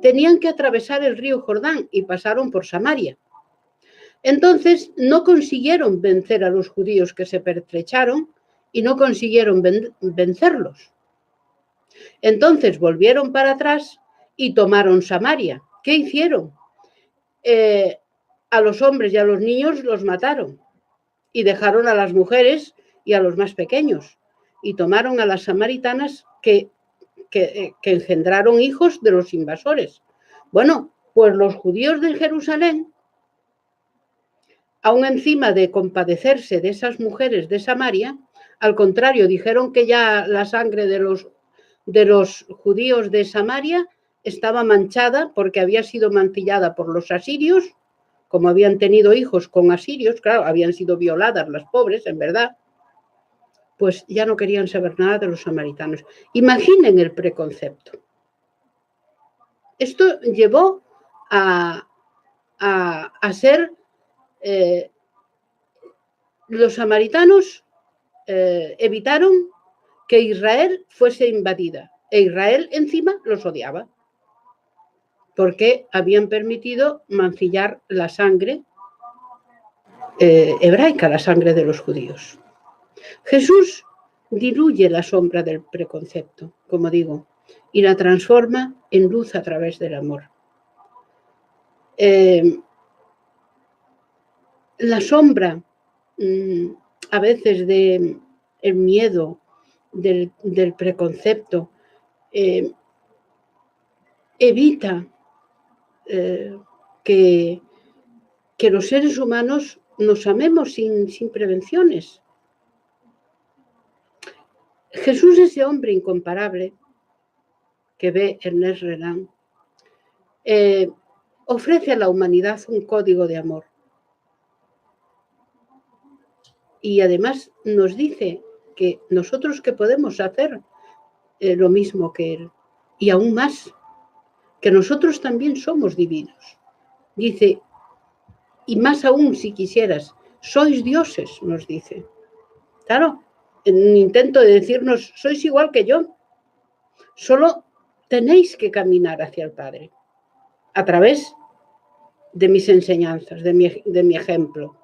tenían que atravesar el río Jordán y pasaron por Samaria. Entonces no consiguieron vencer a los judíos que se pertrecharon y no consiguieron vencerlos. Entonces volvieron para atrás y tomaron Samaria. ¿Qué hicieron? A los hombres y a los niños los mataron y dejaron a las mujeres y a los más pequeños. Y tomaron a las samaritanas que engendraron hijos de los invasores. Bueno, pues los judíos de Jerusalén, aún encima de compadecerse de esas mujeres de Samaria, al contrario, dijeron que ya la sangre de los judíos de Samaria estaba manchada porque había sido mancillada por los asirios, como habían tenido hijos con asirios, claro, habían sido violadas las pobres, en verdad, pues ya no querían saber nada de los samaritanos. Imaginen el preconcepto. Esto llevó a ser los samaritanos evitaron que Israel fuese invadida e Israel encima los odiaba porque habían permitido mancillar la sangre hebraica, la sangre de los judíos. Jesús diluye la sombra del preconcepto, como digo, y la transforma en luz a través del amor. La sombra, a veces del miedo, del preconcepto, evita que los seres humanos nos amemos sin prevenciones. Jesús, ese hombre incomparable que ve Ernest Renan, ofrece a la humanidad un código de amor. Y además nos dice que nosotros que podemos hacer lo mismo que él, y aún más, que nosotros también somos divinos. Dice, y más aún si quisieras, sois dioses, nos dice. Claro, en un intento de decirnos, sois igual que yo, solo tenéis que caminar hacia el Padre, a través de mis enseñanzas, de mi ejemplo.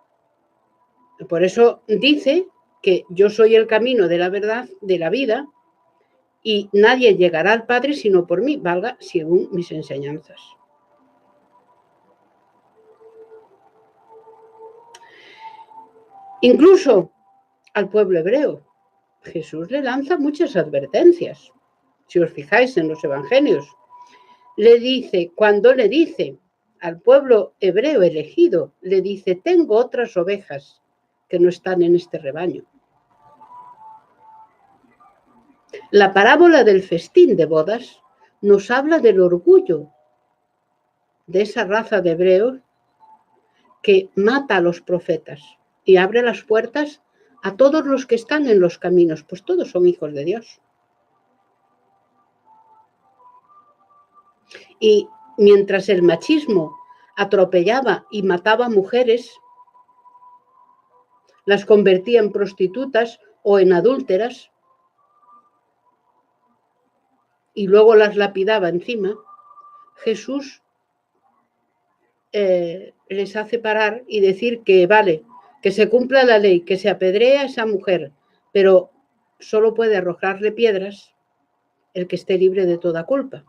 Por eso dice que yo soy el camino de la verdad, de la vida, y nadie llegará al Padre sino por mí, valga según mis enseñanzas. Incluso al pueblo hebreo, Jesús le lanza muchas advertencias. Si os fijáis en los evangelios, cuando le dice al pueblo hebreo elegido, le dice, tengo otras ovejas que no están en este rebaño. La parábola del festín de bodas nos habla del orgullo de esa raza de hebreos que mata a los profetas y abre las puertas a todos los que están en los caminos, pues todos son hijos de Dios. Y mientras el machismo atropellaba y mataba mujeres, las convertía en prostitutas o en adúlteras y luego las lapidaba encima, Jesús les hace parar y decir que vale, que se cumpla la ley, que se apedrea a esa mujer, pero solo puede arrojarle piedras el que esté libre de toda culpa.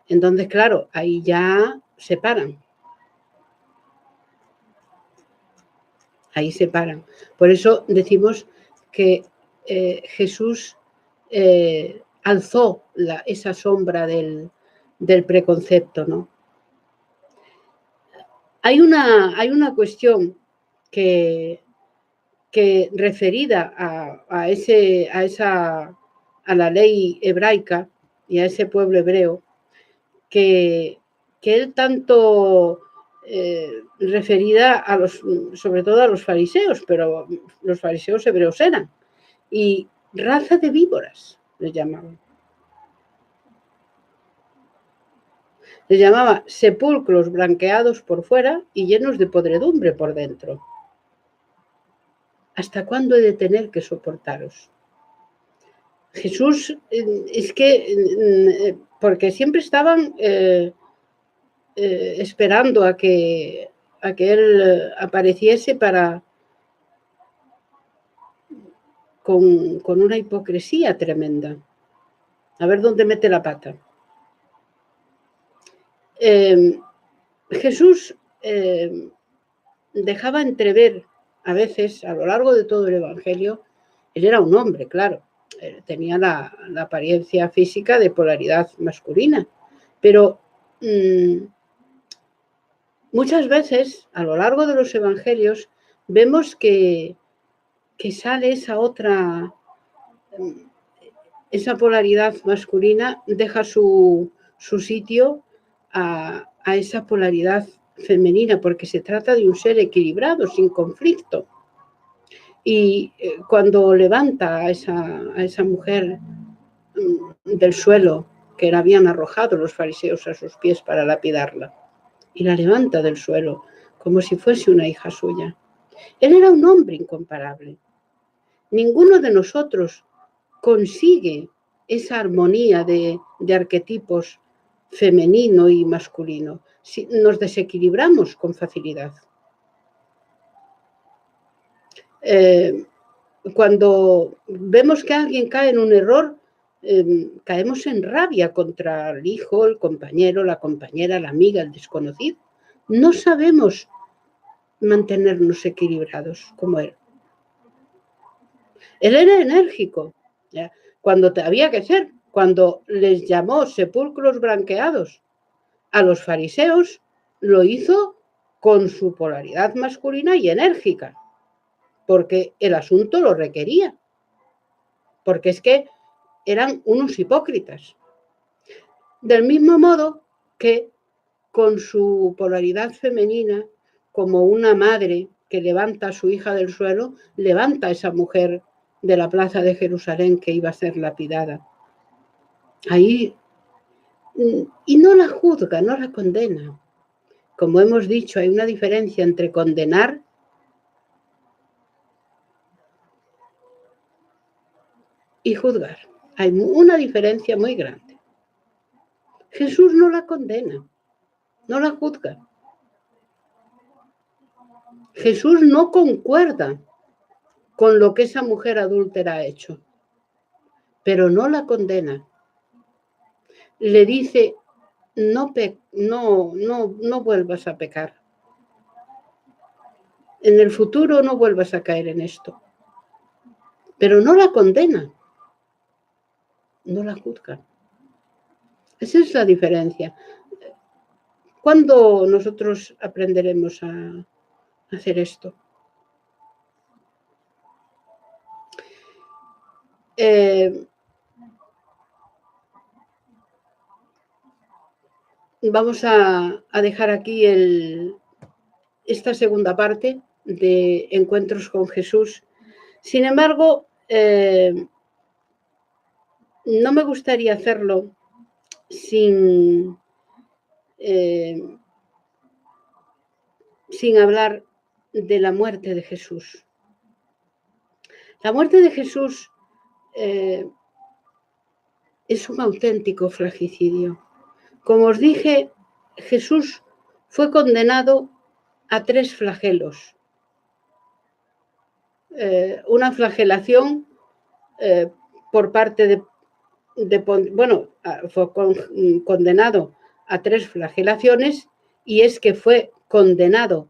Entonces, claro, ahí ya se paran. Ahí se paran. Por eso decimos que Jesús alzó esa sombra del preconcepto, ¿no? Hay una cuestión que referida a la ley hebraica y a ese pueblo hebreo, que él tanto referida sobre todo a los fariseos, pero los fariseos hebreos eran, y raza de víboras les llamaban. Les llamaba sepulcros blanqueados por fuera y llenos de podredumbre por dentro. ¿Hasta cuándo he de tener que soportaros? Jesús, es que, porque siempre estaban esperando a que Él apareciese con una hipocresía tremenda. A ver dónde mete la pata. Jesús dejaba entrever a veces, a lo largo de todo el Evangelio, él era un hombre, claro, tenía la apariencia física de polaridad masculina, pero muchas veces, a lo largo de los Evangelios, vemos que sale esa polaridad masculina, deja su sitio a esa polaridad femenina, porque se trata de un ser equilibrado, sin conflicto. Y cuando levanta a esa mujer del suelo que la habían arrojado los fariseos a sus pies para lapidarla, y la levanta del suelo como si fuese una hija suya. Él era un hombre incomparable. Ninguno de nosotros consigue esa armonía de arquetipos femenino y masculino. Nos desequilibramos con facilidad. Cuando vemos que alguien cae en un error, caemos en rabia contra el hijo, el compañero, la compañera, la amiga, el desconocido. No sabemos mantenernos equilibrados como él. Él era enérgico, ¿ya? Cuando había que ser, cuando les llamó sepulcros blanqueados a los fariseos, lo hizo con su polaridad masculina y enérgica, porque el asunto lo requería. Porque es que eran unos hipócritas. Del mismo modo que con su polaridad femenina, como una madre que levanta a su hija del suelo, levanta a esa mujer de la plaza de Jerusalén que iba a ser lapidada. Ahí, y no la juzga, no la condena. Como hemos dicho, hay una diferencia entre condenar y juzgar. Hay una diferencia muy grande. Jesús no la condena, no la juzga. Jesús no concuerda con lo que esa mujer adúltera ha hecho, pero no la condena. Le dice, no vuelvas a pecar. En el futuro no vuelvas a caer en esto. Pero no la condena, no la juzga. Esa es la diferencia. ¿Cuándo nosotros aprenderemos a hacer esto? Vamos a dejar aquí esta segunda parte de Encuentros con Jesús. Sin embargo, no me gustaría hacerlo sin hablar de la muerte de Jesús. La muerte de Jesús es un auténtico flagicidio. Como os dije, Jesús fue condenado a 3 flagelos. Una flagelación por parte fue condenado a 3 flagelaciones, y es que fue condenado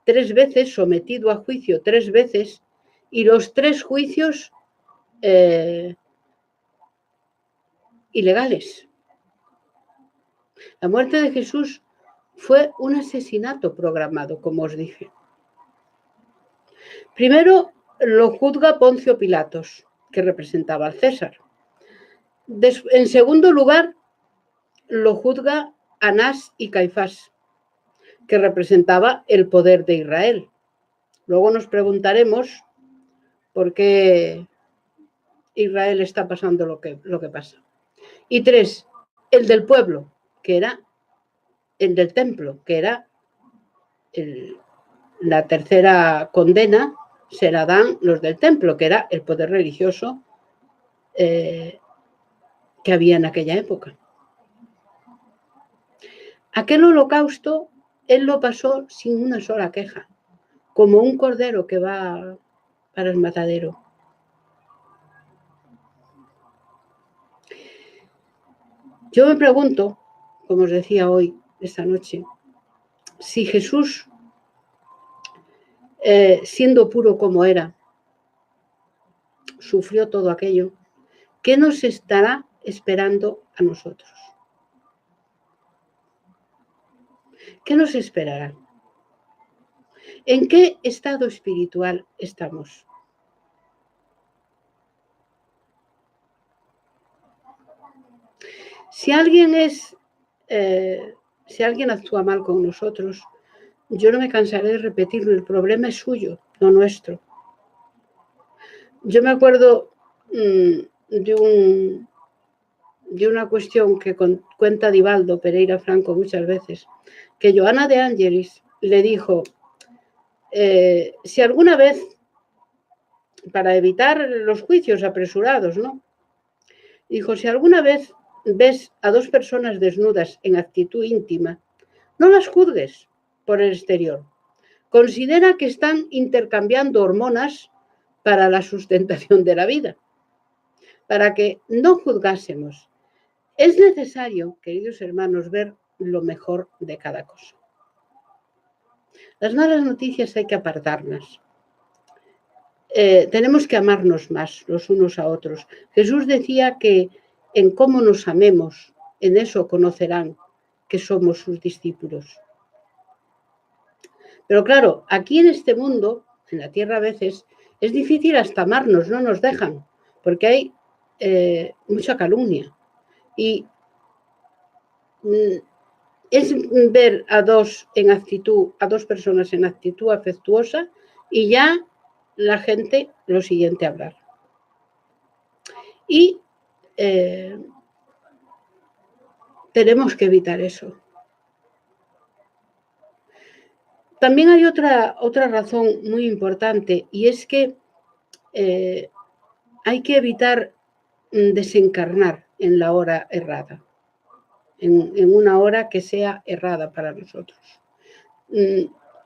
3 veces, sometido a juicio 3 veces, y los 3 juicios ilegales. La muerte de Jesús fue un asesinato programado, como os dije. Primero lo juzga Poncio Pilatos, que representaba al César. En segundo lugar, lo juzga Anás y Caifás, que representaba el poder de Israel. Luego nos preguntaremos por qué Israel está pasando lo que pasa. Y 3, el del pueblo, que era el del templo, que era la tercera condena, se la dan los del templo, que era el poder religioso que había en aquella época. Aquel holocausto él lo pasó sin una sola queja, como un cordero que va para el matadero. Yo me pregunto, como os decía hoy, esta noche, si Jesús, siendo puro como era, sufrió todo aquello, ¿qué nos estará esperando a nosotros? ¿Qué nos esperará? ¿En qué estado espiritual estamos? Si alguien actúa mal con nosotros, yo no me cansaré de repetirlo, el problema es suyo, no nuestro. Yo me acuerdo de una cuestión que cuenta Divaldo Pereira Franco muchas veces, que Joana de Ángelis le dijo, si alguna vez, para evitar los juicios apresurados, ¿no? Dijo, si alguna vez ves a 2 personas desnudas en actitud íntima, no las juzgues por el exterior. Considera que están intercambiando hormonas para la sustentación de la vida. Para que no juzgásemos, es necesario, queridos hermanos, ver lo mejor de cada cosa. Las malas noticias hay que apartarlas. Tenemos que amarnos más los unos a otros. Jesús decía que en cómo nos amemos, en eso conocerán que somos sus discípulos. Pero claro, aquí en este mundo, en la tierra a veces, es difícil hasta amarnos, no nos dejan, porque hay mucha calumnia. Y es ver a dos personas en actitud afectuosa y ya la gente lo siguiente a hablar. Y tenemos que evitar eso. También hay otra razón muy importante, y es que hay que evitar desencarnar en la hora errada, en una hora que sea errada para nosotros.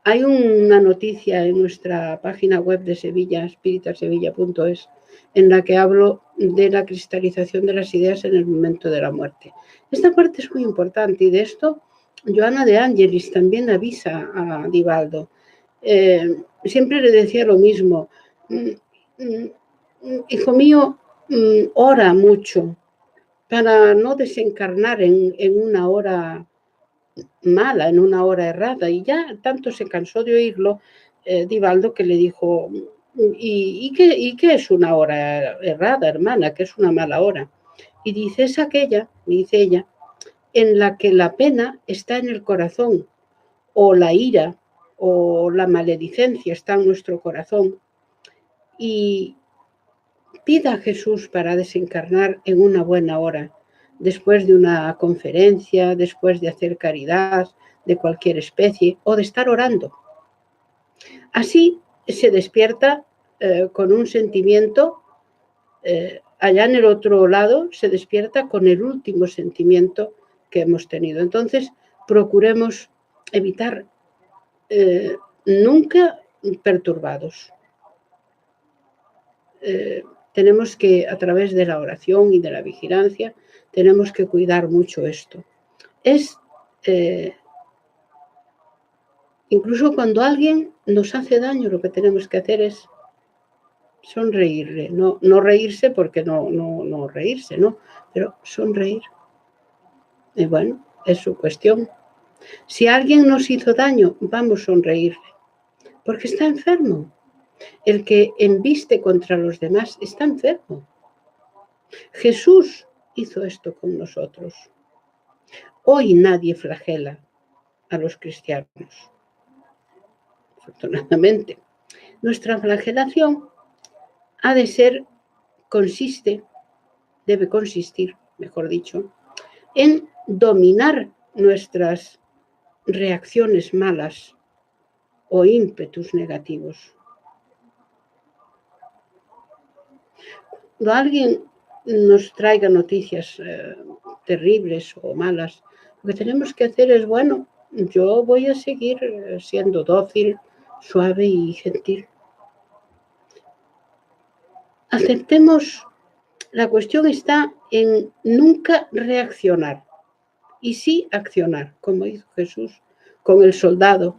Hay una noticia en nuestra página web de Sevilla, espiritasevilla.es, en la que hablo de la cristalización de las ideas en el momento de la muerte. Esta parte es muy importante, y de esto Joana de Angelis también avisa a Divaldo. Siempre le decía lo mismo: hijo mío, ora mucho para no desencarnar en una hora mala, en una hora errada. Y ya tanto se cansó de oírlo Divaldo, que le dijo: ¿y qué es una hora errada, hermana? ¿Qué es una mala hora? Y dice: es aquella, dice ella, en la que la pena está en el corazón, o la ira o la maledicencia está en nuestro corazón, y pida a Jesús para desencarnar en una buena hora, después de una conferencia, después de hacer caridad de cualquier especie o de estar orando. Así se despierta con un sentimiento, allá en el otro lado se despierta con el último sentimiento que hemos tenido. Entonces, procuremos evitar nunca perturbados. Tenemos que, a través de la oración y de la vigilancia, tenemos que cuidar mucho esto. Incluso cuando alguien nos hace daño, lo que tenemos que hacer es sonreírle. No reírse, porque no reírse, ¿no? Pero sonreír. Y bueno, es su cuestión. Si alguien nos hizo daño, vamos a sonreírle, porque está enfermo. El que embiste contra los demás está enfermo. Jesús hizo esto con nosotros. Hoy nadie flagela a los cristianos, afortunadamente. Nuestra flagelación debe consistir, mejor dicho, en dominar nuestras reacciones malas o ímpetus negativos. Cuando alguien nos traiga noticias terribles o malas, lo que tenemos que hacer es: bueno, yo voy a seguir siendo dócil, suave y gentil. Aceptemos. La cuestión está en nunca reaccionar, y sí accionar, como hizo Jesús con el soldado,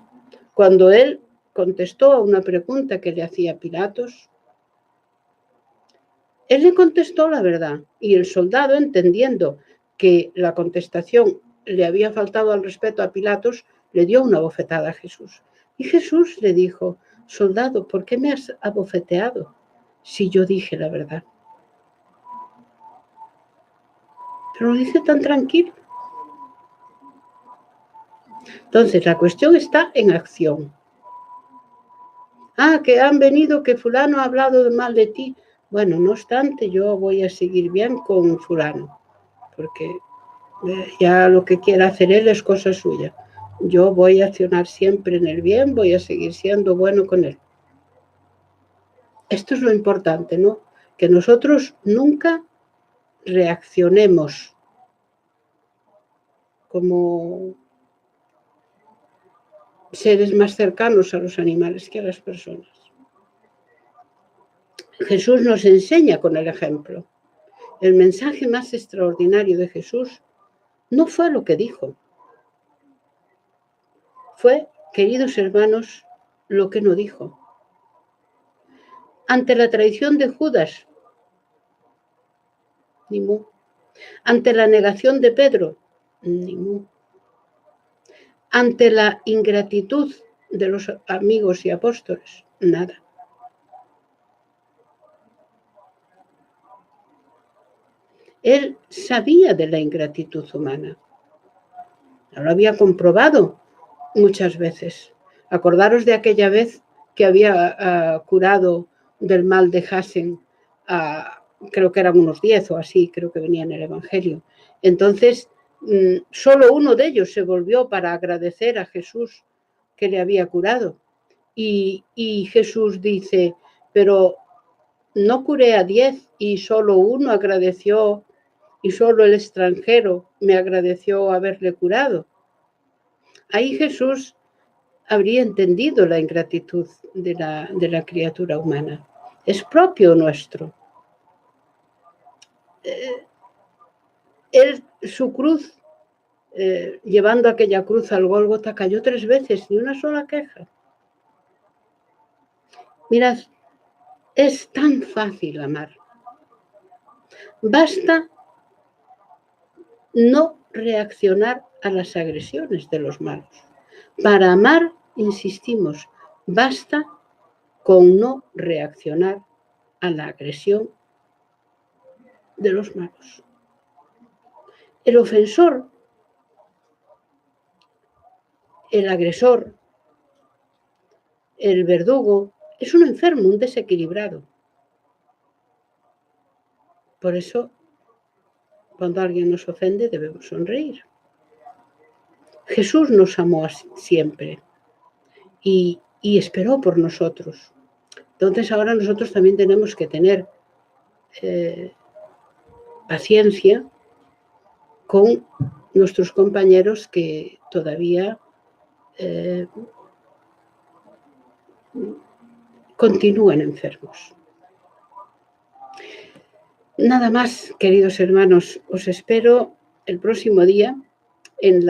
cuando él contestó a una pregunta que le hacía Pilatos. Él le contestó la verdad, y el soldado, entendiendo que la contestación le había faltado al respeto a Pilatos, le dio una bofetada a Jesús. Y Jesús le dijo: soldado, ¿por qué me has abofeteado si yo dije la verdad? Pero lo dice tan tranquilo. Entonces, la cuestión está en acción. Que han venido, que fulano ha hablado mal de ti. Bueno, no obstante, yo voy a seguir bien con fulano, porque ya lo que quiera hacer él es cosa suya. Yo voy a accionar siempre en el bien, voy a seguir siendo bueno con él. Esto es lo importante, ¿no? Que nosotros nunca reaccionemos como seres más cercanos a los animales que a las personas. Jesús nos enseña con el ejemplo. El mensaje más extraordinario de Jesús no fue lo que dijo. Fue, queridos hermanos, lo que no dijo. Ante la traición de Judas, ni mu. Ante la negación de Pedro, ni mu. Ante la ingratitud de los amigos y apóstoles, nada. Él sabía de la ingratitud humana. Lo había comprobado muchas veces. Acordaros de aquella vez que había curado del mal de Hassen creo que eran unos 10 o así, creo que venía en el Evangelio. Entonces, solo uno de ellos se volvió para agradecer a Jesús que le había curado. Y Jesús dice, pero no curé a 10 y solo uno agradeció, y solo el extranjero me agradeció haberle curado. Ahí Jesús habría entendido la ingratitud de la criatura humana. Es propio nuestro. Su cruz, llevando aquella cruz al Gólgota, cayó 3 veces, ni una sola queja. Mirad, es tan fácil amar. Basta no reaccionar a las agresiones de los malos. Para amar, insistimos, basta con no reaccionar a la agresión de los malos. El ofensor, el agresor, el verdugo, es un enfermo, un desequilibrado. Por eso, cuando alguien nos ofende, debemos sonreír. Jesús nos amó siempre y esperó por nosotros. Entonces ahora nosotros también tenemos que tener paciencia con nuestros compañeros que todavía continúan enfermos. Nada más, queridos hermanos, os espero el próximo día en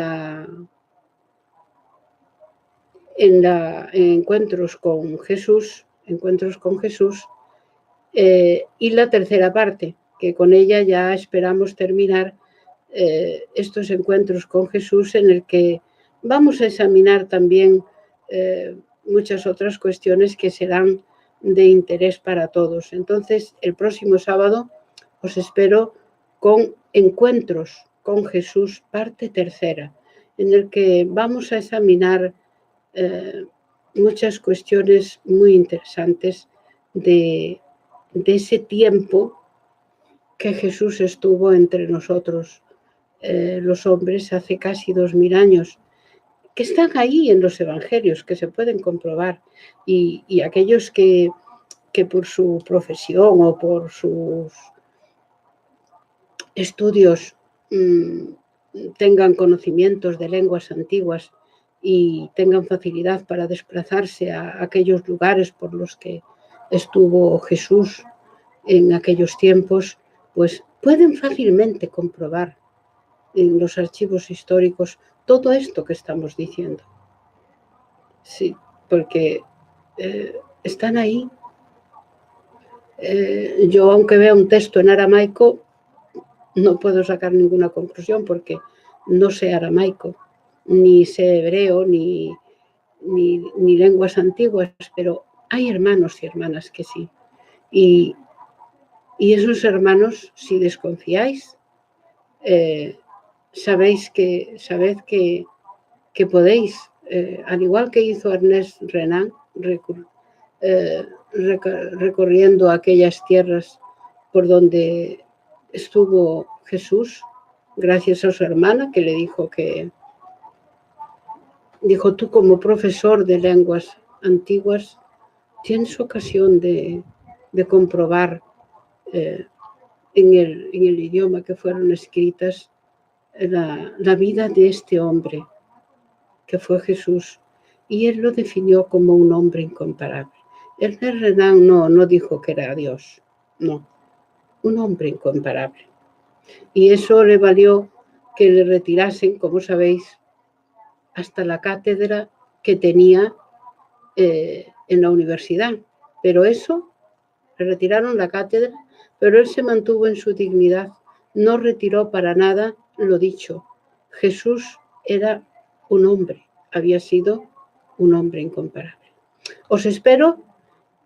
encuentros con Jesús, y la tercera parte, que con ella ya esperamos terminar estos encuentros con Jesús, en el que vamos a examinar también muchas otras cuestiones que serán de interés para todos. Entonces, el próximo sábado os espero con encuentros con Jesús, parte tercera, en el que vamos a examinar muchas cuestiones muy interesantes de ese tiempo que Jesús estuvo entre nosotros, los hombres, hace casi 2000 años, que están ahí en los evangelios, que se pueden comprobar, y aquellos que por su profesión o por sus estudios tengan conocimientos de lenguas antiguas y tengan facilidad para desplazarse a aquellos lugares por los que estuvo Jesús en aquellos tiempos, pues pueden fácilmente comprobar en los archivos históricos todo esto que estamos diciendo. Sí, porque están ahí. Yo, aunque vea un texto en aramaico, no puedo sacar ninguna conclusión porque no sé aramaico, ni sé hebreo, ni lenguas antiguas, pero hay hermanos y hermanas que sí. Y esos hermanos, si desconfiáis, sabed que podéis, al igual que hizo Ernest Renan, recorriendo aquellas tierras por donde estuvo Jesús, gracias a su hermana que le dijo tú como profesor de lenguas antiguas tienes ocasión de comprobar en el idioma que fueron escritas la vida de este hombre que fue Jesús, y él lo definió como un hombre incomparable. Ernest Renan no dijo que era Dios, no, un hombre incomparable. Y eso le valió que le retirasen, como sabéis, hasta la cátedra que tenía en la universidad. Pero eso, le retiraron la cátedra, pero él se mantuvo en su dignidad, no retiró para nada lo dicho. Jesús era un hombre, había sido un hombre incomparable. Os espero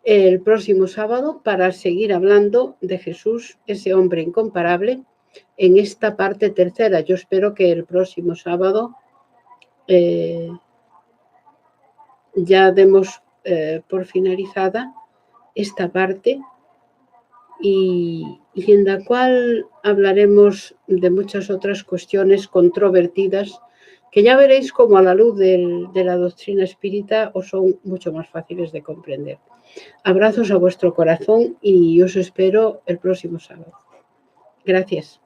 el próximo sábado para seguir hablando de Jesús, ese hombre incomparable, en esta parte tercera. Yo espero que el próximo sábado ya demos por finalizada esta parte y en la cual hablaremos de muchas otras cuestiones controvertidas que ya veréis como a la luz de la doctrina espírita os son mucho más fáciles de comprender. Abrazos a vuestro corazón y os espero el próximo sábado. Gracias.